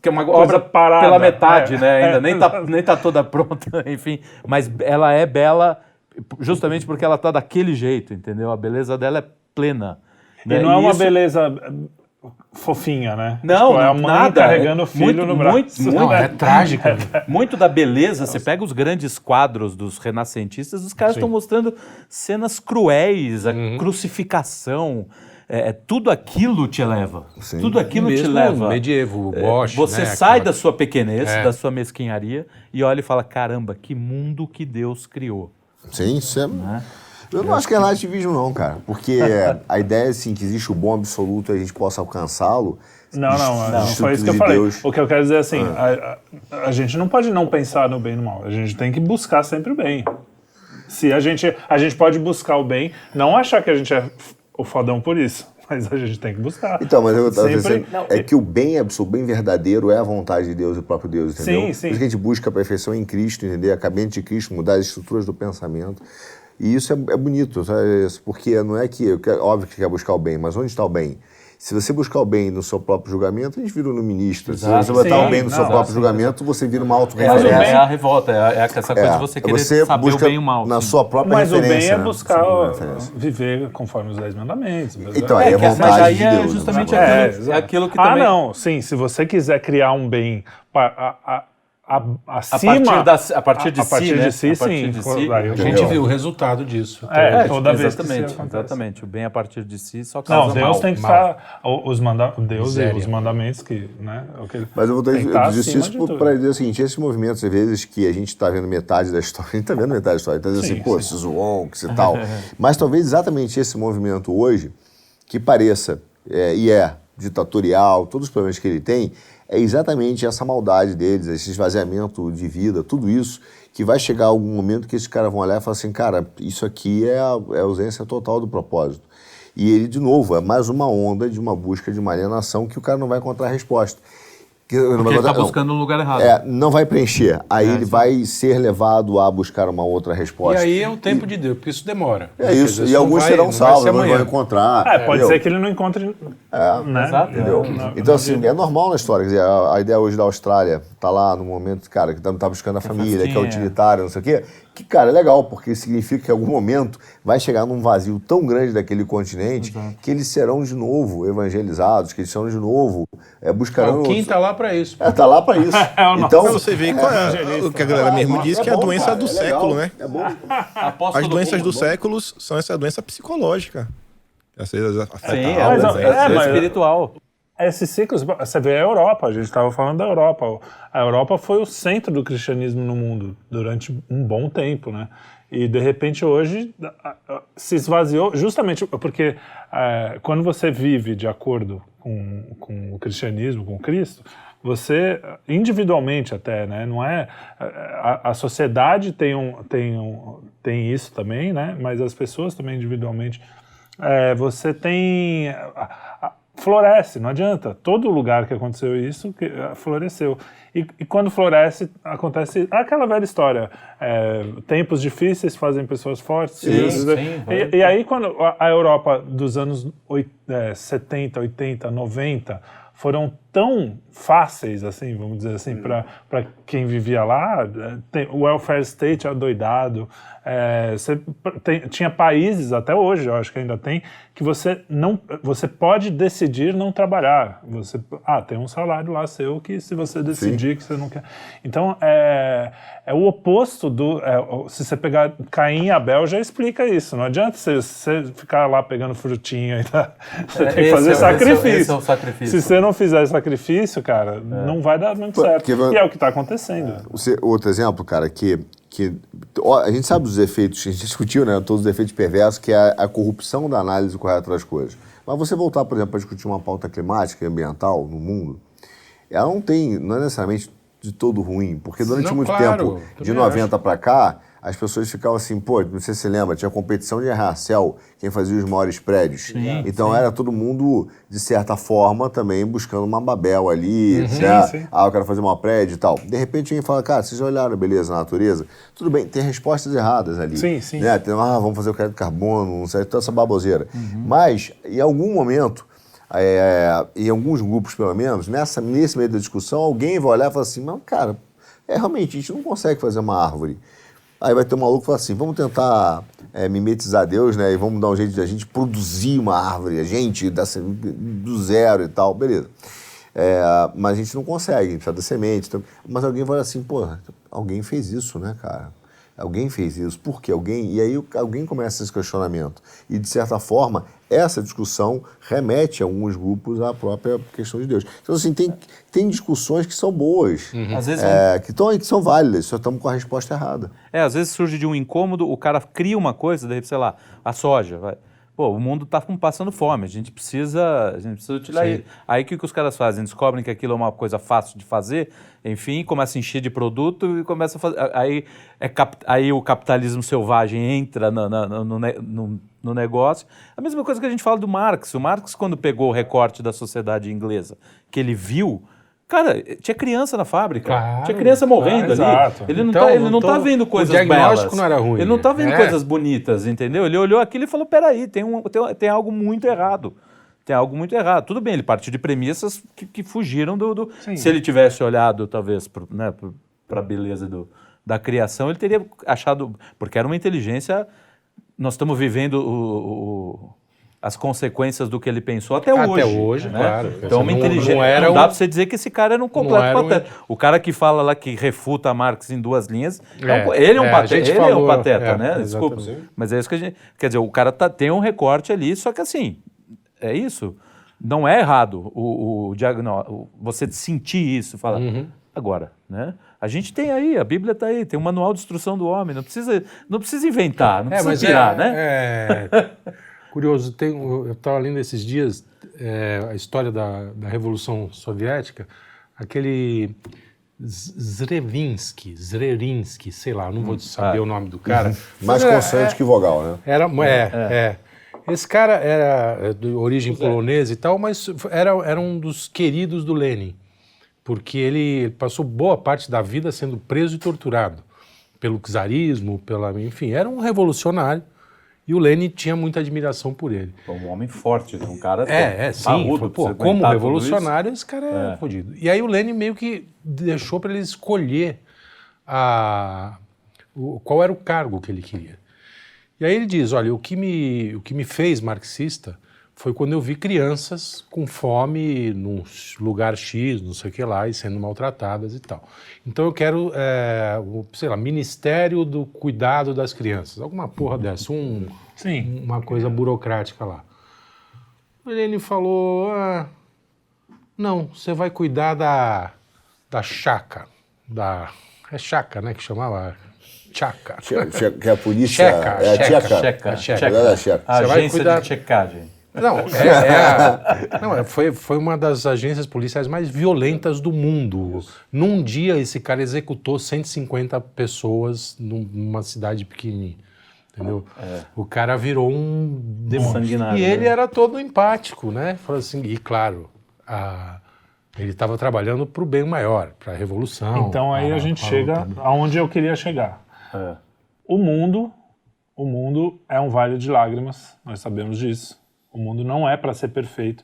que é uma obra parada, pela metade, né? Ainda nem tá toda pronta, enfim. Mas ela é bela justamente porque ela tá daquele jeito, entendeu? A beleza dela é plena. E não é uma beleza fofinha, né? Não, tipo, é a mãe nada. Carregando o filho no braço. Não, é trágico. Muito da beleza, você pega os grandes quadros dos renascentistas, os caras estão mostrando cenas cruéis, a crucificação. Tudo aquilo te eleva. Sim. Tudo aquilo mesmo te leva. Medievo, Bosch, Você né, sai aquela... da sua pequenez, da sua mesquinharia e olha e fala, caramba, que mundo que Deus criou. Sim, isso é... Eu não acho que é relativismo não, cara. Porque a ideia é assim, que existe o bom absoluto e a gente possa alcançá-lo. Não foi isso que eu falei. O que eu quero dizer é assim, a gente não pode não pensar no bem e no mal. A gente tem que buscar sempre o bem. Se a gente pode buscar o bem, não achar que a gente é o fodão por isso. Mas a gente tem que buscar. Então, mas eu estava dizendo que o bem absoluto, o bem verdadeiro é a vontade de Deus e o próprio Deus, entendeu? Sim. Por isso que a gente busca a perfeição em Cristo, entendeu? A caminho de Cristo, mudar as estruturas do pensamento. E isso é bonito, sabe? Porque não é que... Óbvio que quer buscar o bem, mas onde está o bem? Se você buscar o bem no seu próprio julgamento, a gente vira um iluminista. Se você botar o bem no seu próprio julgamento, você vira uma autorreferência. Mas o bem é a revolta, é essa coisa de você querer saber o bem e o mal. Na sua própria referência. Mas o bem é buscar viver conforme os 10 mandamentos. Então, aí é vontade de Deus. É justamente aquilo que também... Sim, se você quiser criar um bem acima... A partir de si, sim. A gente viu o resultado disso. Toda vez exatamente. O bem a partir de si só causa mal. Deus tem que estar... Deus e os mandamentos que... Né, mas eu disse isso para dizer o seguinte, esses movimentos, às vezes, que a gente está vendo metade da história, a gente está vendo metade da história, está dizendo assim, esses wonks e tal. Mas talvez exatamente esse movimento hoje, que pareça, ditatorial, todos os problemas que ele tem, é exatamente essa maldade deles, esse esvaziamento de vida, tudo isso, que vai chegar algum momento que esses caras vão olhar e falar assim, cara, isso aqui é a ausência total do propósito. E ele, de novo, é mais uma onda de uma busca de uma alienação que o cara não vai encontrar resposta. Porque ele está buscando no lugar errado. Não vai preencher. Aí ele vai ser levado a buscar uma outra resposta. E aí é o tempo de Deus, porque isso demora. Isso. E alguns serão salvos, não vão encontrar. Pode ser que ele não encontre. Né? Exato. Entendeu? Então, assim, é normal na história. Quer dizer, a ideia hoje da Austrália tá lá no momento, cara, que tá buscando a família, que é utilitário, não sei o quê. Que, cara, é legal, porque significa que em algum momento vai chegar num vazio tão grande daquele continente que eles serão de novo evangelizados, que eles serão de novo buscarão... Quem está lá para isso. Está lá para isso. Então, você vê o que a galera mesmo diz, que é a doença do século, né? É bom. As doenças do século são essa doença psicológica. Essa afeta a alma, é espiritual. Esses ciclos, você vê a Europa, a gente estava falando da Europa. A Europa foi o centro do cristianismo no mundo durante um bom tempo, né? E, de repente, hoje se esvaziou, justamente porque quando você vive de acordo com o cristianismo, com Cristo, você, individualmente até, né? Não é... A sociedade tem isso também, né? Mas as pessoas também, individualmente, você tem... floresce, não adianta. Todo lugar que aconteceu isso, floresceu. E quando floresce, acontece aquela velha história. Tempos difíceis fazem pessoas fortes. E aí, quando a Europa dos anos 70, 80, 90 foram tão fáceis, assim, vamos dizer assim, para quem vivia lá, o welfare state adoidado, tinha países, até hoje eu acho que ainda tem, que você pode decidir não trabalhar. Você tem um salário lá seu que se você decidir que você não quer... Então, é o oposto do... se você pegar Caim e Abel, já explica isso. Não adianta você ficar lá pegando frutinha e você tem que fazer sacrifício. Esse é o sacrifício. Se você não fizer sacrifício, cara, não vai dar muito certo. E é o que está acontecendo. Outro exemplo, cara, que a gente sabe dos efeitos, a gente discutiu, né, todos os efeitos perversos, que é a corrupção da análise correta das coisas. Mas você voltar, por exemplo, para discutir uma pauta climática e ambiental no mundo, ela não é necessariamente de todo ruim, porque durante muito tempo, de 90 para cá, as pessoas ficavam assim, pô, não sei se você lembra, tinha competição de arranha-céu, quem fazia os maiores prédios. Então era todo mundo, de certa forma, também buscando uma Babel ali, né? Eu quero fazer um prédio e tal. De repente alguém fala, cara, vocês já olharam a beleza, a natureza? Tudo bem, tem respostas erradas ali. Sim. Né? Tem, vamos fazer o crédito de carbono, não sei, toda essa baboseira. Mas, em algum momento, em alguns grupos pelo menos, nesse meio da discussão, alguém vai olhar e falar assim, mas cara, realmente, a gente não consegue fazer uma árvore. Aí vai ter um maluco que fala assim, vamos tentar mimetizar Deus, né? E vamos dar um jeito de a gente produzir uma árvore, a gente, do zero e tal, beleza. Mas a gente não consegue, a gente precisa da semente. Então, mas alguém vai assim, pô, alguém fez isso, né, cara? Alguém fez isso, por que alguém? E aí alguém começa esse questionamento. E, de certa forma, essa discussão remete a alguns grupos à própria questão de Deus. Então, assim, tem discussões que são boas, Às vezes que são válidas, só estamos com a resposta errada. Às vezes surge de um incômodo, o cara cria uma coisa, daí, sei lá, a soja, vai. Pô, o mundo está passando fome, a gente precisa utilizar ele. Aí o que os caras fazem? Descobrem que aquilo é uma coisa fácil de fazer, enfim, começa a encher de produto e começa a fazer. Aí o capitalismo selvagem entra no negócio. A mesma coisa que a gente fala do Marx. O Marx, quando pegou o recorte da sociedade inglesa, que ele viu. Cara, tinha criança na fábrica, tinha criança morrendo ali. Exato. Ele não tá vendo coisas belas. O diagnóstico não era ruim. Ele não tá vendo coisas bonitas, entendeu? Ele olhou aquilo e falou, peraí, tem algo muito errado. Tem algo muito errado. Tudo bem, ele partiu de premissas que fugiram do... Se ele tivesse olhado, talvez, para a beleza da criação, ele teria achado... Porque era uma inteligência... Nós estamos vivendo as consequências do que ele pensou até hoje. Até hoje, né? Claro. Então, uma inteligência... Não dá para você dizer que esse cara era um completo pateta. O cara que fala lá, que refuta Marx em 2 linhas, ele é um pateta, é um pateta, né? Desculpa. Mas é isso que a gente... Quer dizer, o cara tem um recorte ali, só que assim, é isso. Não é errado você sentir isso, falar... Agora, né? A gente tem aí, a Bíblia está aí, tem um manual de instrução do homem, não precisa inventar, não precisa tirar, né? Curioso, eu estava lendo esses dias a história da Revolução Soviética, aquele Zrerinsky, sei lá, não vou saber o nome do cara. Mais consoante que vogal, né? Esse cara era de origem polonesa e tal, mas era um dos queridos do Lenin, porque ele passou boa parte da vida sendo preso e torturado pelo czarismo, enfim, era um revolucionário. E o Lenin tinha muita admiração por ele. Um homem forte, um cara sim. Como revolucionário, esse cara é fodido. E aí o Lenin meio que deixou para ele escolher qual era o cargo que ele queria. E aí ele diz, olha, o que me fez marxista foi quando eu vi crianças com fome num lugar X, não sei o que lá, e sendo maltratadas e tal. Então eu quero, Ministério do Cuidado das Crianças, alguma porra dessa, uma coisa burocrática lá. O Lenin falou, não, você vai cuidar da chaca, é chaca, né, que chamava... Chaca. Que a polícia... Checa. Agência de checagem. Foi uma das agências policiais mais violentas do mundo. Num dia, esse cara executou 150 pessoas numa cidade pequenininha. Entendeu? O cara virou um demônio. E ele era todo empático, né? Falou assim, e claro, ele estava trabalhando para o bem maior, para a revolução. Então aí a gente chega aonde eu queria chegar. O mundo é um vale de lágrimas, nós sabemos disso. O mundo não é para ser perfeito.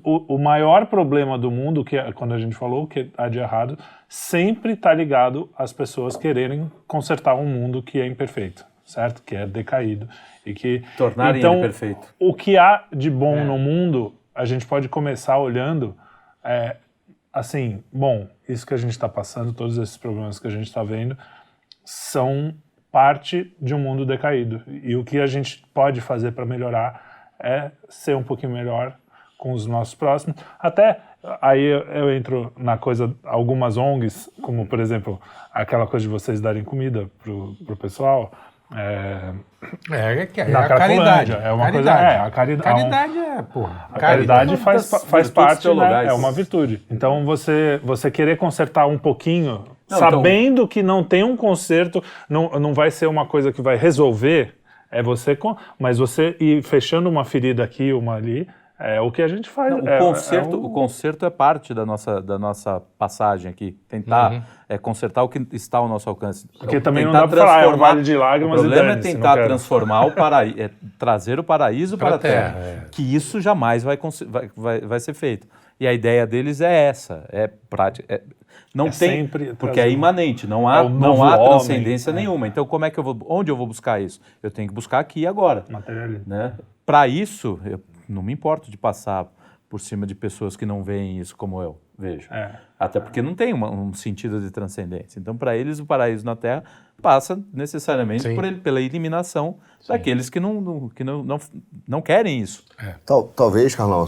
O maior problema do mundo, que quando a gente falou que há de errado, sempre está ligado às pessoas quererem consertar um mundo que é imperfeito, certo? Que é decaído. E que, tornarem ele perfeito. O que há de bom no mundo, a gente pode começar olhando, assim, bom, isso que a gente está passando, todos esses problemas que a gente está vendo, são parte de um mundo decaído. E o que a gente pode fazer para melhorar é ser um pouquinho melhor com os nossos próximos. Até aí eu entro na coisa, algumas ONGs, como por exemplo, aquela coisa de vocês darem comida pro pessoal. Na caridade. É uma coisa. A caridade porra. A caridade faz parte, né? É uma virtude. Então você querer consertar um pouquinho Sabendo que não tem um conserto, não vai ser uma coisa que vai resolver, mas você ir fechando uma ferida aqui, uma ali, é o que a gente faz. O conserto é parte da nossa passagem aqui. Tentar consertar o que está ao nosso alcance. Porque também não dá para falar, é um vale de lágrimas. O problema é tentar transformar o paraíso, trazer o paraíso para a terra. Que isso jamais vai ser feito. E a ideia deles é essa, prática. Não tem, porque é imanente, não há transcendência nenhuma. Então, onde eu vou buscar isso? Eu tenho que buscar aqui e agora. Materialismo. Né? Para isso, eu não me importo de passar por cima de pessoas que não veem isso como eu vejo. Até porque não tem um sentido de transcendência. Então, para eles, o paraíso na Terra passa necessariamente pela eliminação daqueles que não querem isso. Talvez, Carlão,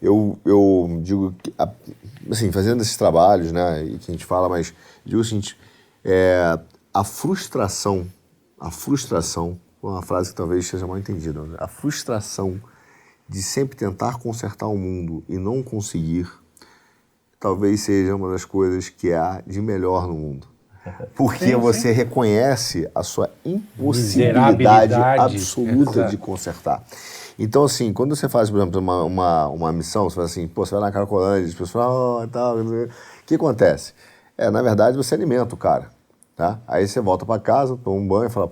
eu digo que, assim, fazendo esses trabalhos, né, e que a gente fala, mas digo o seguinte, a frustração, uma frase que talvez seja mal entendida, né? A frustração de sempre tentar consertar o mundo e não conseguir, talvez seja uma das coisas que há de melhor no mundo. Porque você reconhece a sua impossibilidade absoluta de consertar. Então, assim, quando você faz, por exemplo, uma missão, você faz assim, você vai na Cracolândia, as pessoas falam, tal, o que acontece? Na verdade, você alimenta o cara, tá? Aí você volta para casa, toma um banho e fala,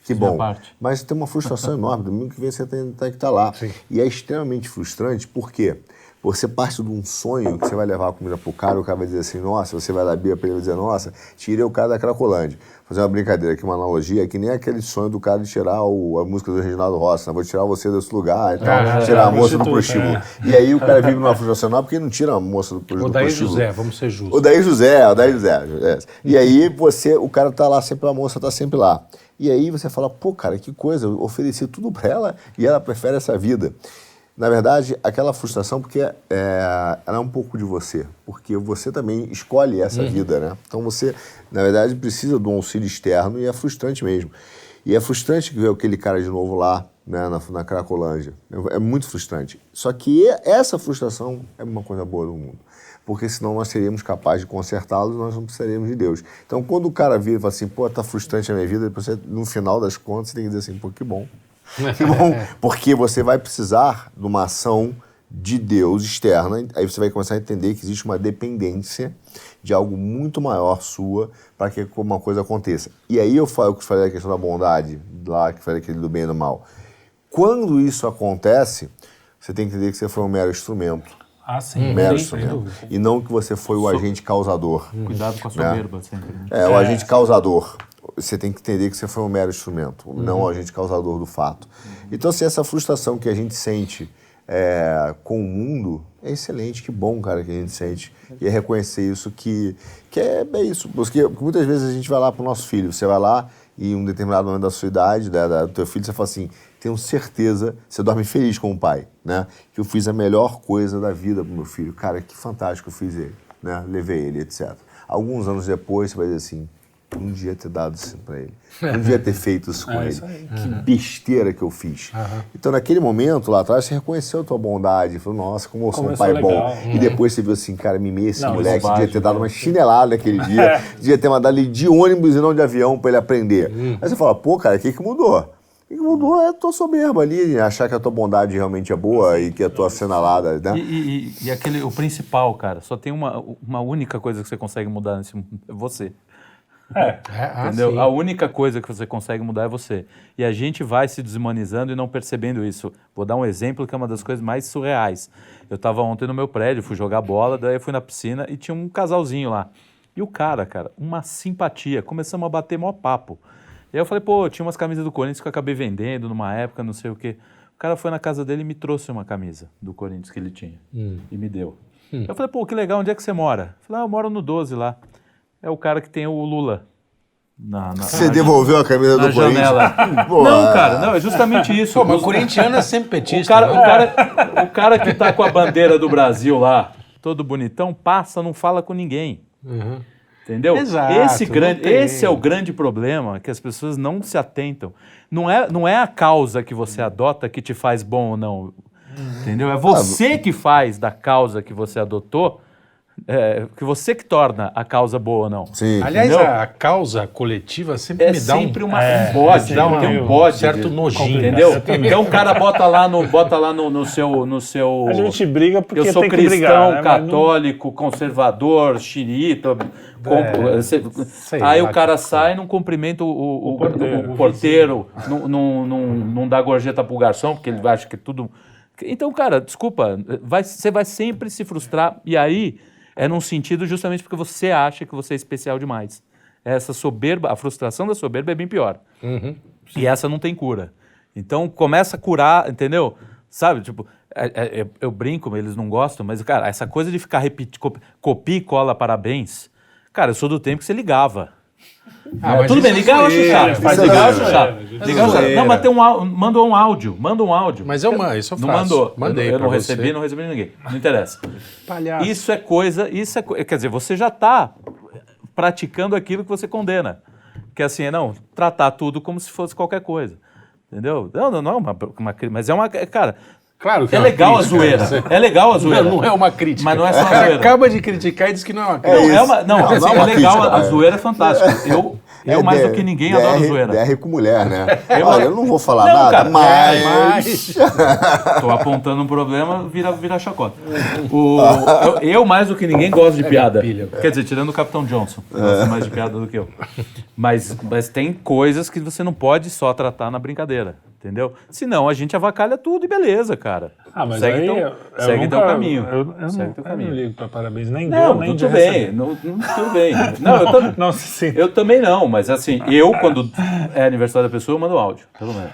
que bom. Mas tem uma frustração enorme, domingo que vem você tem que estar lá. Sim. E é extremamente frustrante, por quê? Você parte de um sonho que você vai levar a comida pro cara, o cara vai dizer assim, nossa, você vai dar bia pra ele e dizer, nossa, tirei o cara da Cracolândia. Fazer uma brincadeira aqui, uma analogia, que nem aquele sonho do cara de tirar a música do Reginaldo Rossi, né? Vou tirar você desse lugar e tal, tirar a moça do prostíbulo. E aí o cara vive numa frustração, não, porque não tira a moça do prostíbulo. O Daí José, vamos ser justos. O Daí José. E aí o cara tá lá sempre, a moça tá sempre lá. E aí você fala, cara, que coisa, eu ofereci tudo pra ela e ela prefere essa vida. Na verdade, aquela frustração, porque ela é um pouco de você, porque você também escolhe essa vida, né? Então você, na verdade, precisa de um auxílio externo e é frustrante mesmo. E é frustrante ver aquele cara de novo lá, né, na Cracolândia. É muito frustrante. Só que essa frustração é uma coisa boa do mundo. Porque senão nós seríamos capazes de consertá-los e nós não precisaríamos de Deus. Então, quando o cara vira e fala assim, tá frustrante a minha vida, depois você, no final das contas, você tem que dizer assim, que bom. Que bom, porque você vai precisar de uma ação de Deus externa, aí você vai começar a entender que existe uma dependência de algo muito maior sua para que uma coisa aconteça. E aí eu falei a questão da bondade, lá que falei aquele do bem e do mal. Quando isso acontece, você tem que entender que você foi um mero instrumento. Sim. Mero instrumento. E não que você foi o agente causador. Cuidado com a soberba, sempre. Né? O agente causador. Você tem que entender que você foi um mero instrumento, não o agente causador do fato. Então, assim, essa frustração que a gente sente com o mundo é excelente, que bom, cara, que a gente sente. E é reconhecer isso, que é isso. Porque muitas vezes a gente vai lá pro nosso filho, você vai lá e em um determinado momento da sua idade, do teu filho, você fala assim, tenho certeza, você dorme feliz com o pai, né? Que eu fiz a melhor coisa da vida pro meu filho. Cara, que fantástico eu fiz ele, né? Levei ele, etc. Alguns anos depois, você vai dizer assim, não devia ter dado isso pra ele. Não devia ter feito isso com ele. Que besteira que eu fiz. Então, naquele momento, lá atrás, você reconheceu a tua bondade. Falou, nossa, como eu sou um pai bom. E depois você viu assim, cara, mimei esse moleque. Devia ter dado uma chinelada naquele dia. Devia ter mandado ele de ônibus e não de avião pra ele aprender. Aí você fala, cara, o que mudou? O que mudou é a tua soberba ali, achar que a tua bondade realmente é boa e que a tua assinalada, né? E o principal, cara, só tem uma única coisa que você consegue mudar nesse mundo, é você. Entendeu? Sim. A única coisa que você consegue mudar é você. E a gente vai se desumanizando e não percebendo isso. Vou dar um exemplo que é uma das coisas mais surreais. Eu estava ontem no meu prédio, fui jogar bola, daí eu fui na piscina e tinha um casalzinho lá. E o cara, uma simpatia. Começamos a bater mó papo. E aí eu falei, tinha umas camisas do Corinthians que eu acabei vendendo numa época, não sei o quê. O cara foi na casa dele e me trouxe uma camisa do Corinthians que ele tinha. E me deu. Eu falei, que legal, onde é que você mora? Eu falei, eu moro no 12 lá. É o cara que tem o Lula. Você devolveu a camisa do Corinthians? Não, cara, não, é justamente isso. Mas o corintiano é sempre petista. O cara que tá com a bandeira do Brasil lá, todo bonitão, passa, não fala com ninguém. Entendeu? Exato, esse é o grande problema, que as pessoas não se atentam. Não é a causa que você adota que te faz bom ou não. Entendeu? É você que faz da causa que você adotou que você que torna a causa boa ou não. Sim. Aliás, Entendeu? a causa coletiva sempre me dá sempre um um bode, dá tem um bode, certo nojinho. entendeu? Então o cara bota lá no seu A gente briga porque eu sou tem que cristão, brigar, né? católico, conservador, xiita. Aí o cara sai e não cumprimenta o porteiro, não dá gorjeta pro garçom, porque ele acha que tudo... Então, cara, desculpa, você vai sempre se frustrar, e aí é num sentido justamente porque você acha que você é especial demais. Essa soberba, a frustração da soberba é bem pior. E essa não tem cura. Então, começa a curar, entendeu? Sabe, tipo, eu brinco, eles não gostam, mas, cara, essa coisa de ficar copia e cola parabéns, cara, eu sou do tempo que você ligava. Tudo bem, ligar eu acho chato. Ligar eu acho chato. Não, mas manda um áudio. Mas isso eu faço. Não mandou. Mandei eu não pra você. recebi, não recebi ninguém. Não interessa. Palhaço. Isso é coisa, quer dizer, você já está praticando aquilo que você condena. Que assim, tratar tudo como se fosse qualquer coisa. Entendeu? Não é uma mas é uma, cara... Claro que é legal a zoeira. É legal a zoeira. Não é uma crítica. Mas não é só o a cara zoeira. acaba de criticar e diz que não é uma crítica. Não é legal, crítica, a zoeira é fantástica. Eu mais do que ninguém adoro zoeira. DR com mulher, né? Olha, eu não vou falar Não, nada, cara, mas... Tô apontando um problema, vira chacota. Eu mais do que ninguém gosto de piada. Quer dizer, tirando o Capitão Johnson, que gosta mais de piada do que eu. Mas tem coisas que você não pode só tratar na brincadeira, entendeu? Senão a gente avacalha tudo e beleza, cara. Mas segue aí segue teu caminho. Eu não ligo pra parabéns, nem Não, dou, nem tudo de bem, receber. tudo bem. Não, eu também não, mas assim, quando é aniversário da pessoa, eu mando áudio, pelo menos.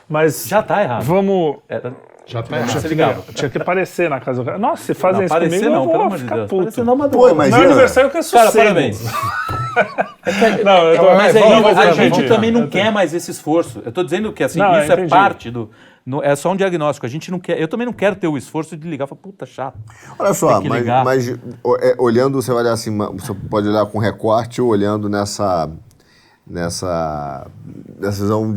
Mas Já tá errado. vamos... Já tá Você ligava. Tinha que aparecer na casa do cara. Nossa, se fazem isso Aparecer comigo, não, eu pelo vou amor de ficar Deus. puto. Aparecer não, mas Pô, imagina. Meu aniversário que é Cara, sossego. parabéns. Não, eu tô... Mas aí vamos a repetir. gente também não quer mais esse esforço. Eu tô dizendo que assim, Não, isso eu é entendi. parte do... é só um diagnóstico. A gente não quer... Eu também não quero ter o esforço de ligar e falar, puta, chato. Olha só, Tem que ligar. mas olhando, você vai olhar assim, você pode olhar com recorte ou olhando nessa visão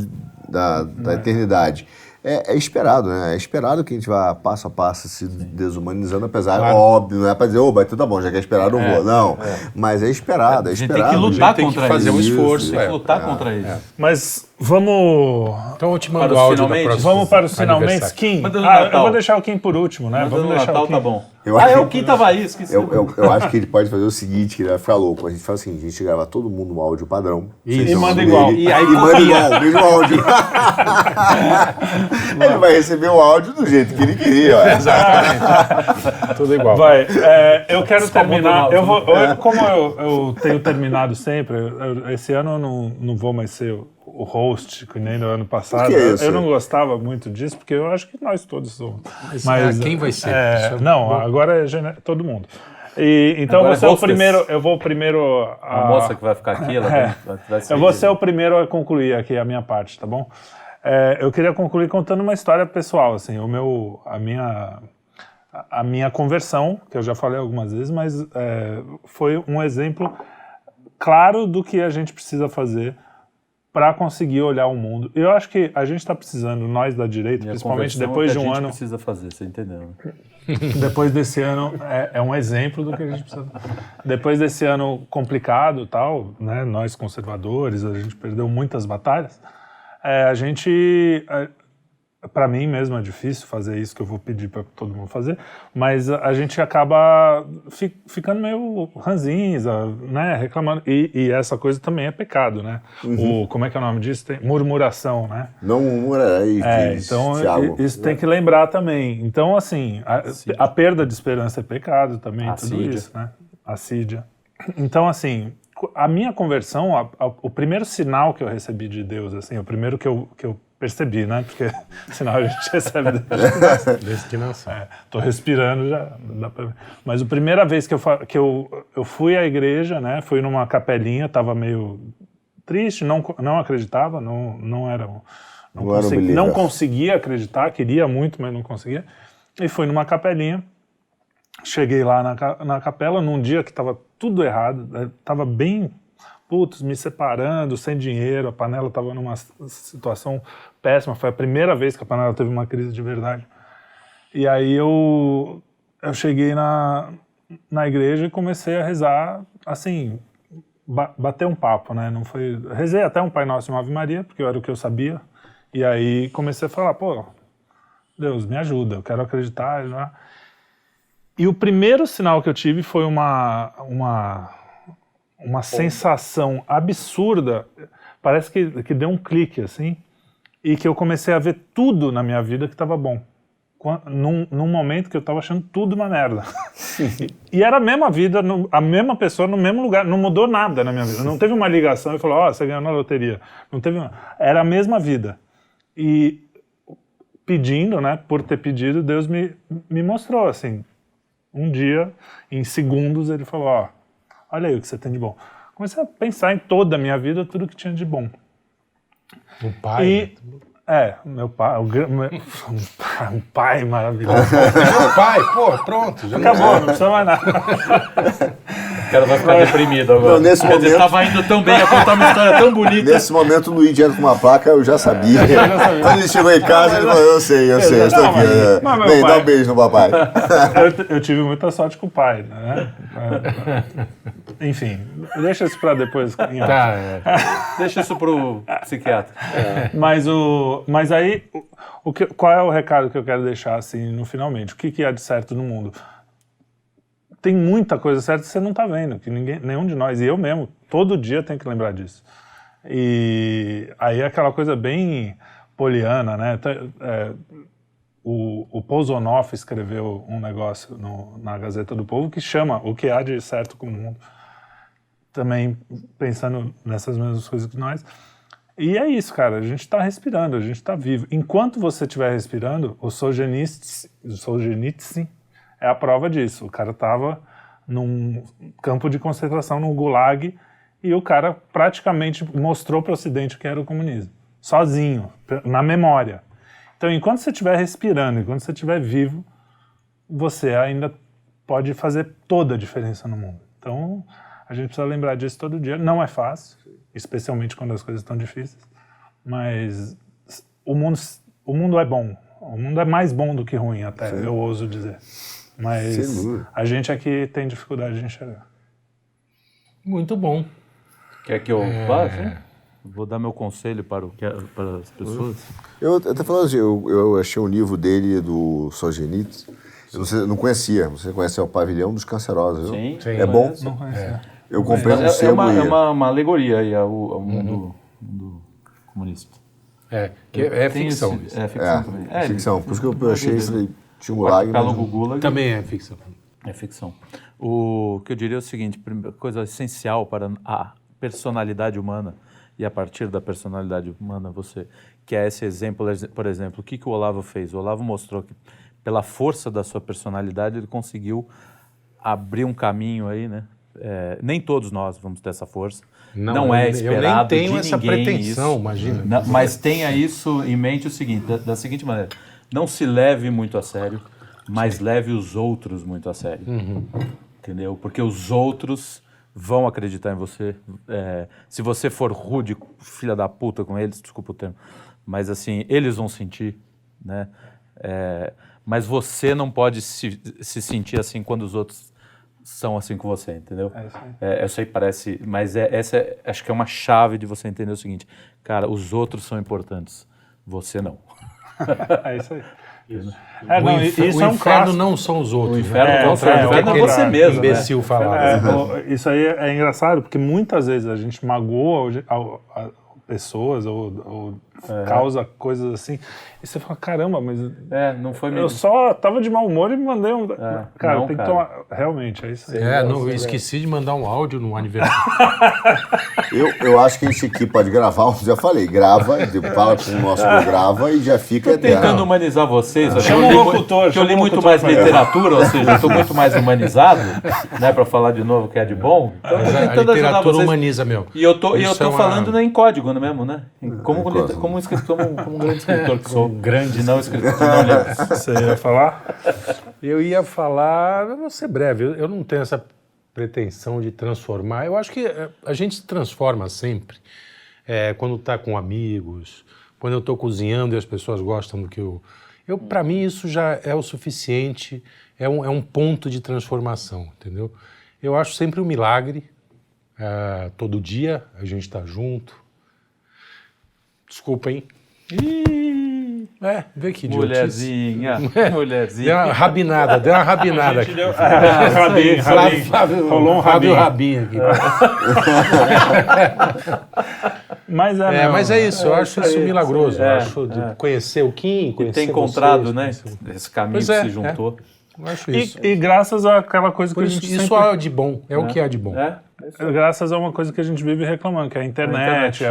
da eternidade. É esperado, né? É esperado que a gente vá passo a passo se desumanizando, apesar, óbvio, não é pra dizer, então tá bom, já que é esperado, eu vou. Não, mas é esperado, A gente tem que lutar contra isso. fazer um esforço. Tem que lutar contra isso. Mas vamos... Então eu te Para mando os o áudio da finalmente? próxima. Vamos para os finalmente. aniversário. Kim. Manda no Eu Natal. vou deixar o Kim por último, né? Mas Vamos no deixar Natal o Kim. tá bom. Eu acho É que- o Kim Tavares, esqueci. Eu acho que ele pode fazer o seguinte, que ele vai ficar louco. A gente faz o seguinte, a gente grava todo mundo um áudio padrão. E manda igual. E aí manda igual, o mesmo áudio. Ele vai receber o áudio do jeito que ele queria. Ó. Tudo igual. Vai, eu quero terminar. Ronaldo. Como eu tenho terminado sempre, esse ano eu não vou mais ser o host, que nem no ano passado. Por que isso? Eu não gostava muito disso, porque eu acho que nós todos somos. Mas quem vai ser? Não, agora é todo mundo. Então Agora eu vou ser é o hostess. primeiro. Eu vou primeiro. A moça que vai ficar aqui, ela vai ser... Eu vou ser o primeiro a concluir aqui a minha parte, tá bom? Eu queria concluir contando uma história pessoal, assim, a minha conversão, que eu já falei algumas vezes, mas foi um exemplo claro do que a gente precisa fazer para conseguir olhar o mundo. Eu acho que a gente está precisando, nós da direita, Minha principalmente conversão depois é de que um a gente ano, precisa fazer, você entendeu? Né? depois desse ano, é um exemplo do que a gente precisa. Depois desse ano complicado, tal, né, nós conservadores, a gente perdeu muitas batalhas. A gente, para mim mesmo é difícil fazer isso que eu vou pedir para todo mundo fazer, mas a gente acaba ficando meio ranzinza, né, reclamando. E essa coisa também é pecado, né? Como é que é o nome disso? Tem murmuração, né? Não murmura aí, Então Thiago. isso tem que lembrar também. Então, assim, a perda de esperança é pecado também, tudo Assídia. isso, né? Assídia. Então, assim, a minha conversão, o primeiro sinal que eu recebi de Deus, assim, o primeiro que eu percebi, né? Porque sinal a gente recebe Desde que nasceu. tô respirando, já dá pra ver. Mas a primeira vez que eu fui à igreja, né? Fui numa capelinha, tava meio triste, não acreditava, não era não conseguia acreditar, queria muito, mas não conseguia. E fui numa capelinha. Cheguei lá na capela num dia que estava tudo errado, estava bem, me separando, sem dinheiro, a panela estava numa situação péssima, foi a primeira vez que a panela teve uma crise de verdade. E aí eu cheguei na igreja e comecei a rezar, assim, bater um papo, né? Não foi... Rezei até um Pai Nosso e uma Ave Maria, porque era o que eu sabia. E aí comecei a falar, pô, Deus, me ajuda, eu quero acreditar. Né? E o primeiro sinal que eu tive foi uma sensação absurda, parece que deu um clique, assim, e que eu comecei a ver tudo na minha vida que estava bom. Num momento que eu estava achando tudo uma merda. E era a mesma vida, a mesma pessoa no mesmo lugar, não mudou nada na minha vida. Não teve uma ligação e falou, você ganhou na loteria. Não teve uma... Era a mesma vida. E pedindo, né, por ter pedido, Deus me mostrou, assim, um dia, em segundos, ele falou, olha aí o que você tem de bom. Comecei a pensar em toda a minha vida, tudo que tinha de bom. O pai... meu pai, um pai maravilhoso. Meu pai, pô, pronto. Já acabou, não precisa mais nada. O cara vai ficar deprimido agora. Não, nesse momento... Estava indo tão bem, a contar uma história tão bonita. Nesse momento, o Luigi entra com uma placa, eu já sabia. Quando ele chegou em casa, ele falou, eu sei, eu estou aqui. Vem, dá um beijo no papai. Eu tive muita sorte com o pai, né? Enfim, deixa isso para depois. Deixa isso pro psiquiatra. Mas aí, qual é o recado que eu quero deixar, assim, no finalmente? O que há de certo no mundo? Tem muita coisa certa que você não está vendo, que nenhum de nós, e eu mesmo, todo dia tenho que lembrar disso. E aí é aquela coisa bem poliana, né? O Pozonoff escreveu um negócio na Gazeta do Povo que chama O que há de certo com o mundo. Também pensando nessas mesmas coisas que nós. E é isso, cara, a gente está respirando, a gente está vivo. Enquanto você estiver respirando, o Solzhenitsyn é a prova disso. O cara estava num campo de concentração, no Gulag, e o cara praticamente mostrou para o Ocidente o que era o comunismo. Sozinho, na memória. Então, enquanto você estiver respirando, enquanto você estiver vivo, você ainda pode fazer toda a diferença no mundo. Então, a gente precisa lembrar disso todo dia. Não é fácil, especialmente quando as coisas estão difíceis, mas o mundo é bom. O mundo é mais bom do que ruim, até, eu ouso dizer. Mas a gente é que tem dificuldade de enxergar. Muito bom. Quer que eu vá? Vou dar meu conselho para as pessoas. Eu até falando assim, eu achei um livro dele, do Solzhenitsyn. Eu não conhecia. Você conhece o Pavilhão dos Cancerosos, viu? Sim. É bom? Não conhecia. Eu comprei um sebo. É uma alegoria aí ao mundo comunista. É ficção. É ficção também. É ficção. Por isso que eu achei isso. Tinha um lag. Também é ficção. É ficção. O que eu diria é o seguinte, coisa essencial para a personalidade humana, e a partir da personalidade humana você quer esse exemplo, por exemplo, o que o Olavo fez? O Olavo mostrou que pela força da sua personalidade ele conseguiu abrir um caminho aí, né? Nem todos nós vamos ter essa força. Não é esperado eu nem tenho de essa ninguém pretensão, isso. imagina. Mas tenha isso em mente o seguinte, da seguinte maneira, não se leve muito a sério, mas leve os outros muito a sério. Entendeu? Porque os outros vão acreditar em você. Se você for rude, filha da puta com eles, desculpa o termo, mas assim, eles vão sentir, né? Mas você não pode se sentir assim quando os outros são assim com você, entendeu? Isso aí. Eu sei, parece, mas acho que é uma chave de você entender o seguinte, cara, os outros são importantes, você não. É isso aí. Isso é um inferno clássico. não são os outros. O inferno é você mesmo. Imbecil falar. Isso aí é engraçado, porque muitas vezes a gente magoa pessoas ou causa coisas assim, e você fala, caramba, mas não foi mesmo. Eu só tava de mau humor e me mandei um... Cara, tem que tomar... Realmente, é isso aí. Esqueci de mandar um áudio no aniversário. Eu acho que a gente aqui pode gravar, já falei, grava, fala com o nosso grava e já fica eterno. Tô tentando humanizar vocês, eu li muito mais literatura, ou seja, eu tô muito mais humanizado, né, pra falar de novo que é de bom. Então, a literatura humaniza, meu. E eu tô falando em código mesmo, né? Como um grande escritor que sou. Grande, não escritor. Você ia falar? Eu ia falar, eu vou ser breve, eu não tenho essa pretensão de transformar. Eu acho que a gente se transforma sempre. Quando está com amigos, quando eu estou cozinhando e as pessoas gostam do que eu Para mim isso já é o suficiente, é um ponto de transformação, entendeu? Eu acho sempre um milagre, todo dia a gente está junto. Desculpa, hein? Vê que idiotice. Mulherzinha. Deu uma rabinada aqui. Rabinho. Rolou um rabinho. Rabinho aqui. Mas mas é isso, eu acho isso milagroso. Eu acho de conhecer o Kim, conhecer ter encontrado, vocês, né? Esse caminho que se juntou. Eu acho isso. E graças àquela coisa que a gente isso sempre... é de bom, o que há de bom. Graças a uma coisa que a gente vive reclamando, que é a internet.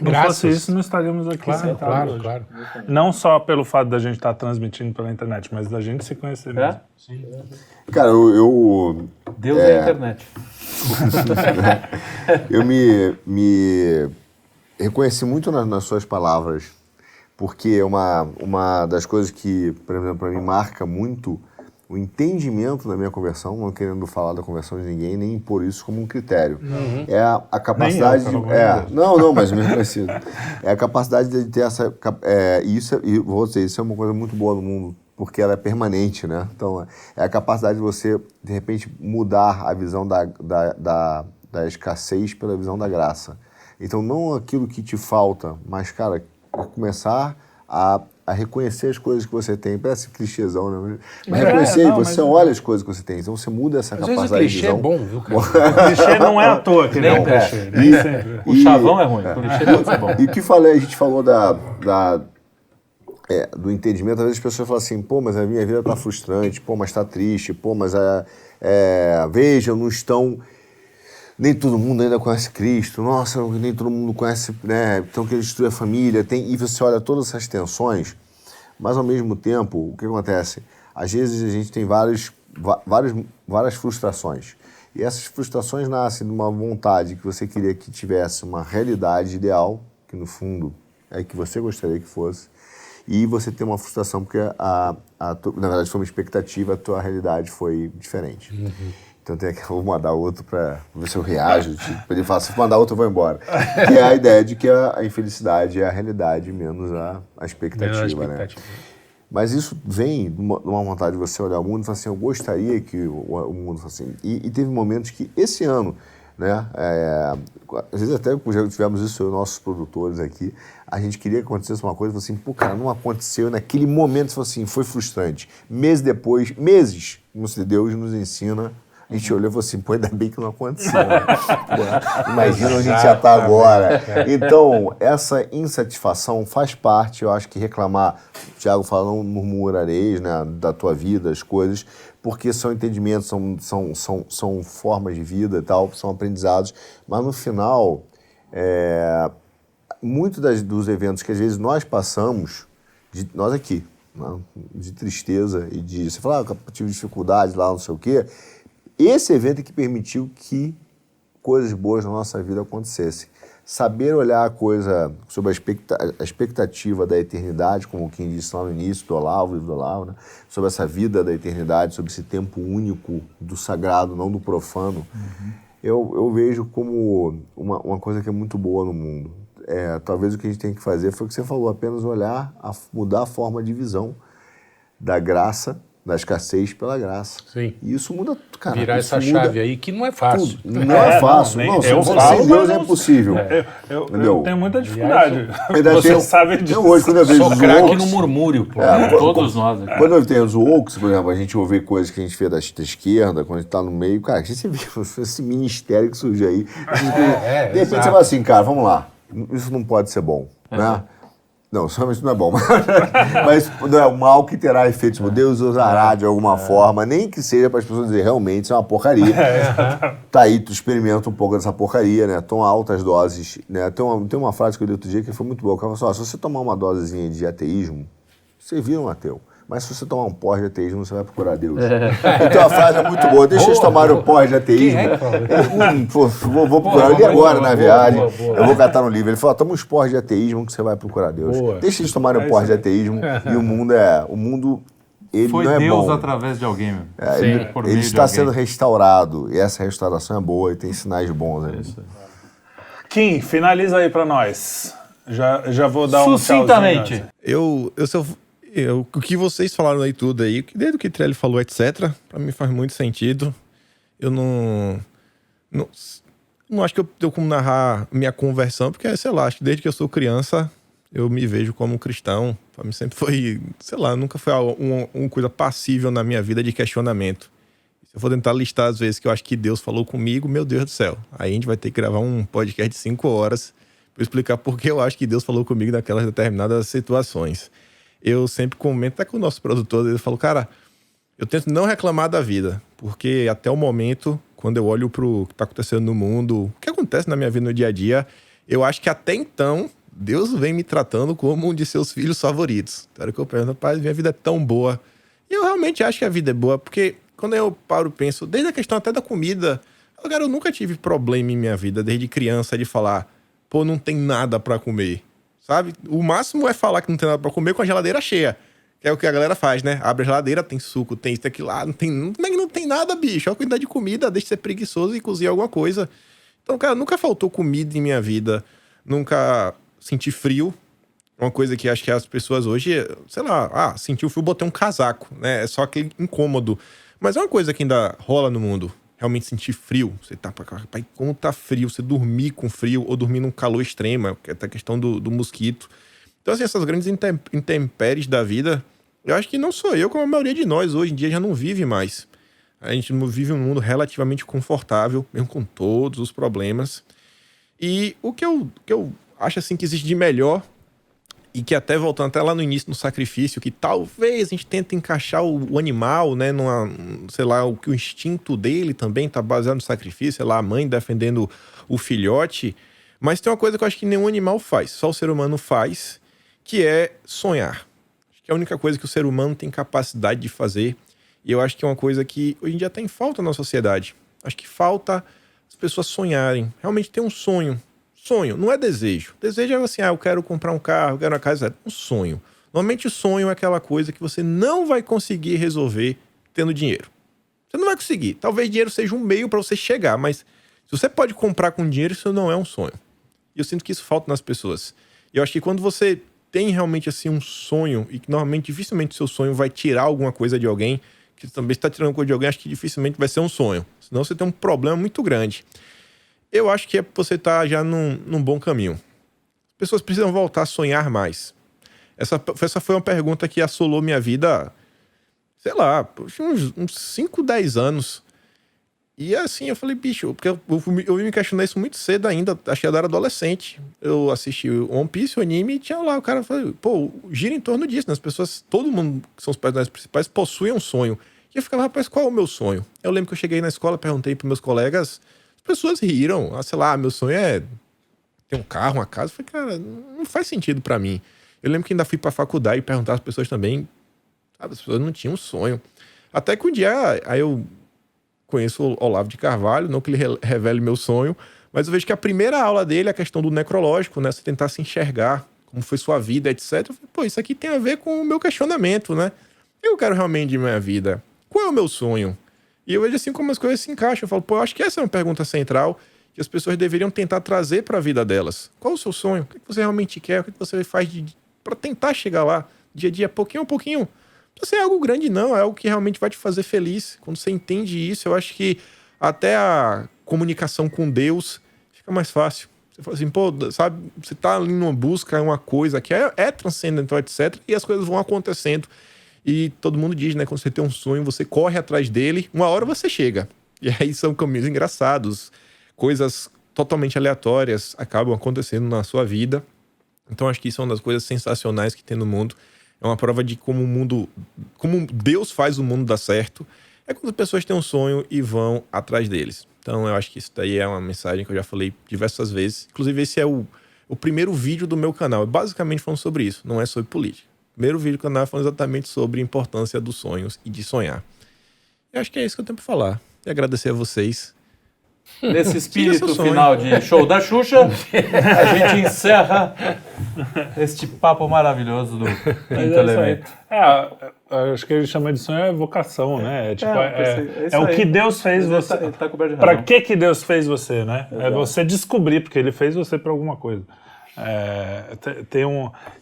Não fosse isso, não estaríamos aqui sentados hoje. Claro. Não só pelo fato da gente estar transmitindo pela internet, mas da gente se conhecer mesmo. Sim. Cara, Deus é a internet. Eu me reconheci muito nas suas palavras, porque uma das coisas que, por exemplo, para mim marca muito o entendimento da minha conversão, não querendo falar da conversão de ninguém, nem impor isso como um critério. É a capacidade mas mesmo assim. É a capacidade de ter essa... vou dizer, isso é uma coisa muito boa no mundo, porque ela é permanente, né? Então, é a capacidade de você, de repente, mudar a visão da escassez pela visão da graça. Então, não aquilo que te falta, mas, cara, começar a reconhecer as coisas que você tem. Parece clichêzão, né? Mas reconhecer, você olha as coisas que você tem. Então, você muda essa capacidade de visão. Às vezes o clichê é bom, viu, cara? O clichê não é à toa que ele é um clichê. Nem sempre. O chavão é ruim, o clichê pode ser bom. E o que a gente falou do entendimento, às vezes as pessoas falam assim, mas a minha vida tá frustrante, mas tá triste, mas veja, não estão... Nem todo mundo ainda conhece Cristo, nossa, nem todo mundo conhece, né? Então que ele destrui a família, e você olha todas essas tensões, mas ao mesmo tempo, o que acontece? Às vezes a gente tem várias frustrações, e essas frustrações nascem de uma vontade que você queria que tivesse uma realidade ideal, que no fundo é que você gostaria que fosse, e você tem uma frustração porque na verdade foi uma expectativa, a tua realidade foi diferente. Então vou mandar outro para ver se eu reajo. Ele fala, se mandar outro eu vou embora. Que é a ideia de que a infelicidade é a realidade menos a expectativa, né? Mas isso vem de uma vontade de você olhar o mundo e falar assim, eu gostaria que o mundo fosse assim. E teve momentos que esse ano, né? Às vezes até já tivemos isso, eu e nossos produtores aqui, a gente queria que acontecesse uma coisa, assim, cara, não aconteceu. Naquele momento, assim, foi frustrante. Meses depois, como se Deus nos ensina... A gente olhou e falou assim, ainda bem que não aconteceu. Né? Imagina onde a gente já está agora. Então, essa insatisfação faz parte, eu acho que reclamar, o Thiago fala, não murmurareis, né, da tua vida, as coisas, porque são entendimentos, são formas de vida e tal, são aprendizados, mas no final, muitos dos eventos que às vezes nós passamos, nós aqui, né, de tristeza e de, você fala, eu tive dificuldade lá, não sei o quê, esse evento é que permitiu que coisas boas na nossa vida acontecessem. Saber olhar a coisa sobre a expectativa da eternidade, como quem disse lá no início do Olavo, livro do Olavo, né? Sobre essa vida da eternidade, sobre esse tempo único do sagrado, não do profano, eu vejo como uma coisa que é muito boa no mundo. Talvez o que a gente tem que fazer foi o que você falou, apenas olhar, mudar a forma de visão da graça, da escassez pela graça. Sim. E isso muda, cara. Virar essa chave aí, que não é fácil. Tudo. Não é fácil. Sem Deus é impossível. Eu tenho muita dificuldade. Você sabe disso. Hoje, quando eu vejo Sou craque no murmúrio, pô. Todos nós. Né? Quando eu tenho os Oaks, por exemplo, a gente ouve coisas que a gente vê da esquerda, quando a gente tá no meio, cara, a gente vê esse ministério que surge aí. De repente você fala assim, cara, vamos lá, isso não pode ser bom, né? Não, somente não é bom. Mas não é o mal que terá efeitos. Deus usará de alguma forma, nem que seja para as pessoas dizerem realmente isso é uma porcaria. Tá aí, tu experimenta um pouco dessa porcaria, né? Toma altas doses. Né? Tem uma frase que eu li outro dia que foi muito boa. Que ela falou assim, se você tomar uma dosezinha de ateísmo, você vira um ateu. Mas se você tomar um porre de ateísmo, você vai procurar Deus. Então a frase é muito boa. Deixa eles tomarem o porre de ateísmo. Vou procurar. Eu li agora na viagem. Eu vou catar no livro. Ele falou, toma uns porres de ateísmo que você vai procurar Deus. Deixa eles tomarem o porre de ateísmo. E o mundo ele foi não é Deus bom. Através de alguém. Ele está sendo restaurado. E essa restauração é boa e tem sinais bons. Kim, finaliza aí para nós. Já vou dar um sucintamente. o que vocês falaram aí tudo aí, desde o que o Trelli falou, etc., pra mim faz muito sentido. Eu não acho que eu tenho como narrar minha conversão, porque, sei lá, acho que desde que eu sou criança, eu me vejo como um cristão. Pra mim sempre foi, sei lá, nunca foi uma coisa passível na minha vida de questionamento. Se eu for tentar listar as vezes que eu acho que Deus falou comigo, meu Deus do céu. Aí a gente vai ter que gravar um podcast de 5 horas para explicar por que eu acho que Deus falou comigo naquelas determinadas situações. Eu sempre comento, até com o nosso produtor, ele falou, cara, eu tento não reclamar da vida, porque até o momento, quando eu olho pro que tá acontecendo no mundo, o que acontece na minha vida no dia a dia, eu acho que até então, Deus vem me tratando como um de seus filhos favoritos. Então, que eu pergunto, pai, minha vida é tão boa. E eu realmente acho que a vida é boa, porque quando eu paro e penso, desde a questão até da comida, cara, eu nunca tive problema em minha vida, desde criança, de falar, pô, não tem nada pra comer, sabe? O máximo é falar que não tem nada pra comer com a geladeira cheia, que é o que a galera faz, né? Abre a geladeira, tem suco, tem isso, aquilo lá, não tem nada, bicho. É uma quantidade de comida, deixa de ser preguiçoso e cozinhar alguma coisa. Então, cara, nunca faltou comida em minha vida, nunca senti frio. Uma coisa que acho que as pessoas hoje, sei lá, sentiu frio, botei um casaco, né? É só aquele incômodo. Mas é uma coisa que ainda rola no mundo. Realmente sentir frio. Você tá pra cá, como tá frio, você dormir com frio ou dormir num calor extremo, que é a questão do mosquito. Então, assim, essas grandes intempéries da vida, eu acho que não sou eu, como a maioria de nós hoje em dia já não vive mais. A gente vive um mundo relativamente confortável, mesmo com todos os problemas. E o que eu acho, assim, que existe de melhor, e que até voltando até lá no início no sacrifício, que talvez a gente tente encaixar o animal, né, sei lá, o instinto dele também tá baseado no sacrifício, sei lá, a mãe defendendo o filhote, mas tem uma coisa que eu acho que nenhum animal faz, só o ser humano faz, que é sonhar. Acho que é a única coisa que o ser humano tem capacidade de fazer, e eu acho que é uma coisa que hoje em dia tem falta na sociedade. Acho que falta as pessoas sonharem, realmente ter um sonho. Sonho, não é desejo. Desejo é assim, eu quero comprar um carro, eu quero uma casa. Um sonho. Normalmente o sonho é aquela coisa que você não vai conseguir resolver tendo dinheiro. Você não vai conseguir. Talvez dinheiro seja um meio para você chegar, mas se você pode comprar com dinheiro, isso não é um sonho. E eu sinto que isso falta nas pessoas. E eu acho que quando você tem realmente assim um sonho, e que normalmente dificilmente o seu sonho vai tirar alguma coisa de alguém, que também está tirando coisa de alguém, acho que dificilmente vai ser um sonho. Senão você tem um problema muito grande. Eu acho que você tá já num bom caminho. As pessoas precisam voltar a sonhar mais. Essa foi uma pergunta que assolou minha vida, sei lá, uns 5, 10 anos. E assim, eu falei, bicho, porque eu me questionei isso muito cedo ainda, achei que eu era adolescente. Eu assisti One Piece, o anime, e tinha lá, o cara falou, pô, gira em torno disso, né? As pessoas, todo mundo que são os personagens principais, possuem um sonho. E eu ficava, rapaz, qual é o meu sonho? Eu lembro que eu cheguei na escola, perguntei pros meus colegas, as pessoas riram, sei lá, meu sonho é ter um carro, uma casa. Eu falei, cara, não faz sentido pra mim. Eu lembro que ainda fui pra faculdade e perguntar às pessoas também, sabe, as pessoas não tinham sonho. Até que um dia, aí eu conheço o Olavo de Carvalho, não que ele revele meu sonho, mas eu vejo que a primeira aula dele é a questão do necrológico, né, você tentar se enxergar, como foi sua vida, etc. Eu falei, pô, isso aqui tem a ver com o meu questionamento, né? Eu quero realmente de minha vida. Qual é o meu sonho? E eu vejo assim como as coisas se encaixam. Eu falo, pô, eu acho que essa é uma pergunta central que as pessoas deveriam tentar trazer para a vida delas. Qual o seu sonho? O que você realmente quer? O que você faz para tentar chegar lá, dia a dia, pouquinho a pouquinho? Não precisa ser algo grande, não. É algo que realmente vai te fazer feliz. Quando você entende isso, eu acho que até a comunicação com Deus fica mais fácil. Você fala assim, pô, sabe, você tá ali numa busca, uma coisa que é transcendental, etc. E as coisas vão acontecendo. E todo mundo diz, né? Quando você tem um sonho, você corre atrás dele, uma hora você chega. E aí são caminhos engraçados, coisas totalmente aleatórias acabam acontecendo na sua vida. Então acho que isso é uma das coisas sensacionais que tem no mundo. É uma prova de como como Deus faz o mundo dar certo. É quando as pessoas têm um sonho e vão atrás deles. Então eu acho que isso daí é uma mensagem que eu já falei diversas vezes. Inclusive esse é o primeiro vídeo do meu canal. É basicamente falando sobre isso, não é sobre política. O primeiro vídeo do canal falando exatamente sobre a importância dos sonhos e de sonhar. Eu acho que é isso que eu tenho para falar. E agradecer a vocês. Nesse espírito final de show da Xuxa, a gente encerra este papo maravilhoso do Quinto Elemento. Acho que ele chama de sonho vocação, né? É o que Deus fez você. Tá coberto de razão. Para que Deus fez você, né? Exato. É você descobrir, porque ele fez você para alguma coisa.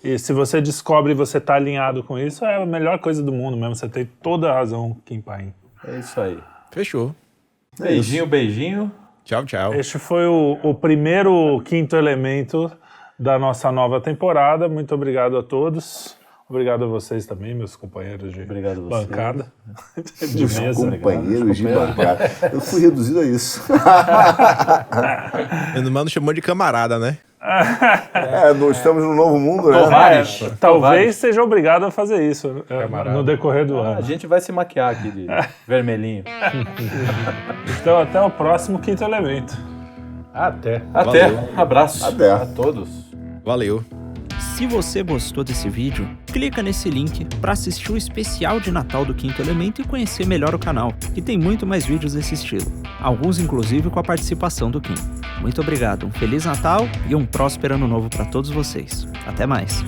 E se você descobre e você está alinhado com isso, é a melhor coisa do mundo mesmo. Você tem toda a razão, Kim Paim. É isso aí. Fechou. Beijinho. Tchau, tchau. Este foi o primeiro Quinto Elemento da nossa nova temporada. Muito obrigado a todos. Obrigado a vocês também, meus companheiros de bancada. De mesa. Companheiros de bancada. Eu fui reduzido a isso. O mano chamou de camarada, né? Nós estamos num novo mundo, né? Talvez seja obrigado a fazer isso no decorrer do ano. A gente vai se maquiar aqui de vermelhinho. Então, até o próximo Quinto Elemento. Até. Valeu. Abraço Até. a todos. Valeu. Se você gostou desse vídeo, clica nesse link para assistir o especial de Natal do Quinto Elemento e conhecer melhor o canal, que tem muito mais vídeos desse estilo, alguns inclusive com a participação do Kim. Muito obrigado, um Feliz Natal e um próspero Ano Novo para todos vocês. Até mais!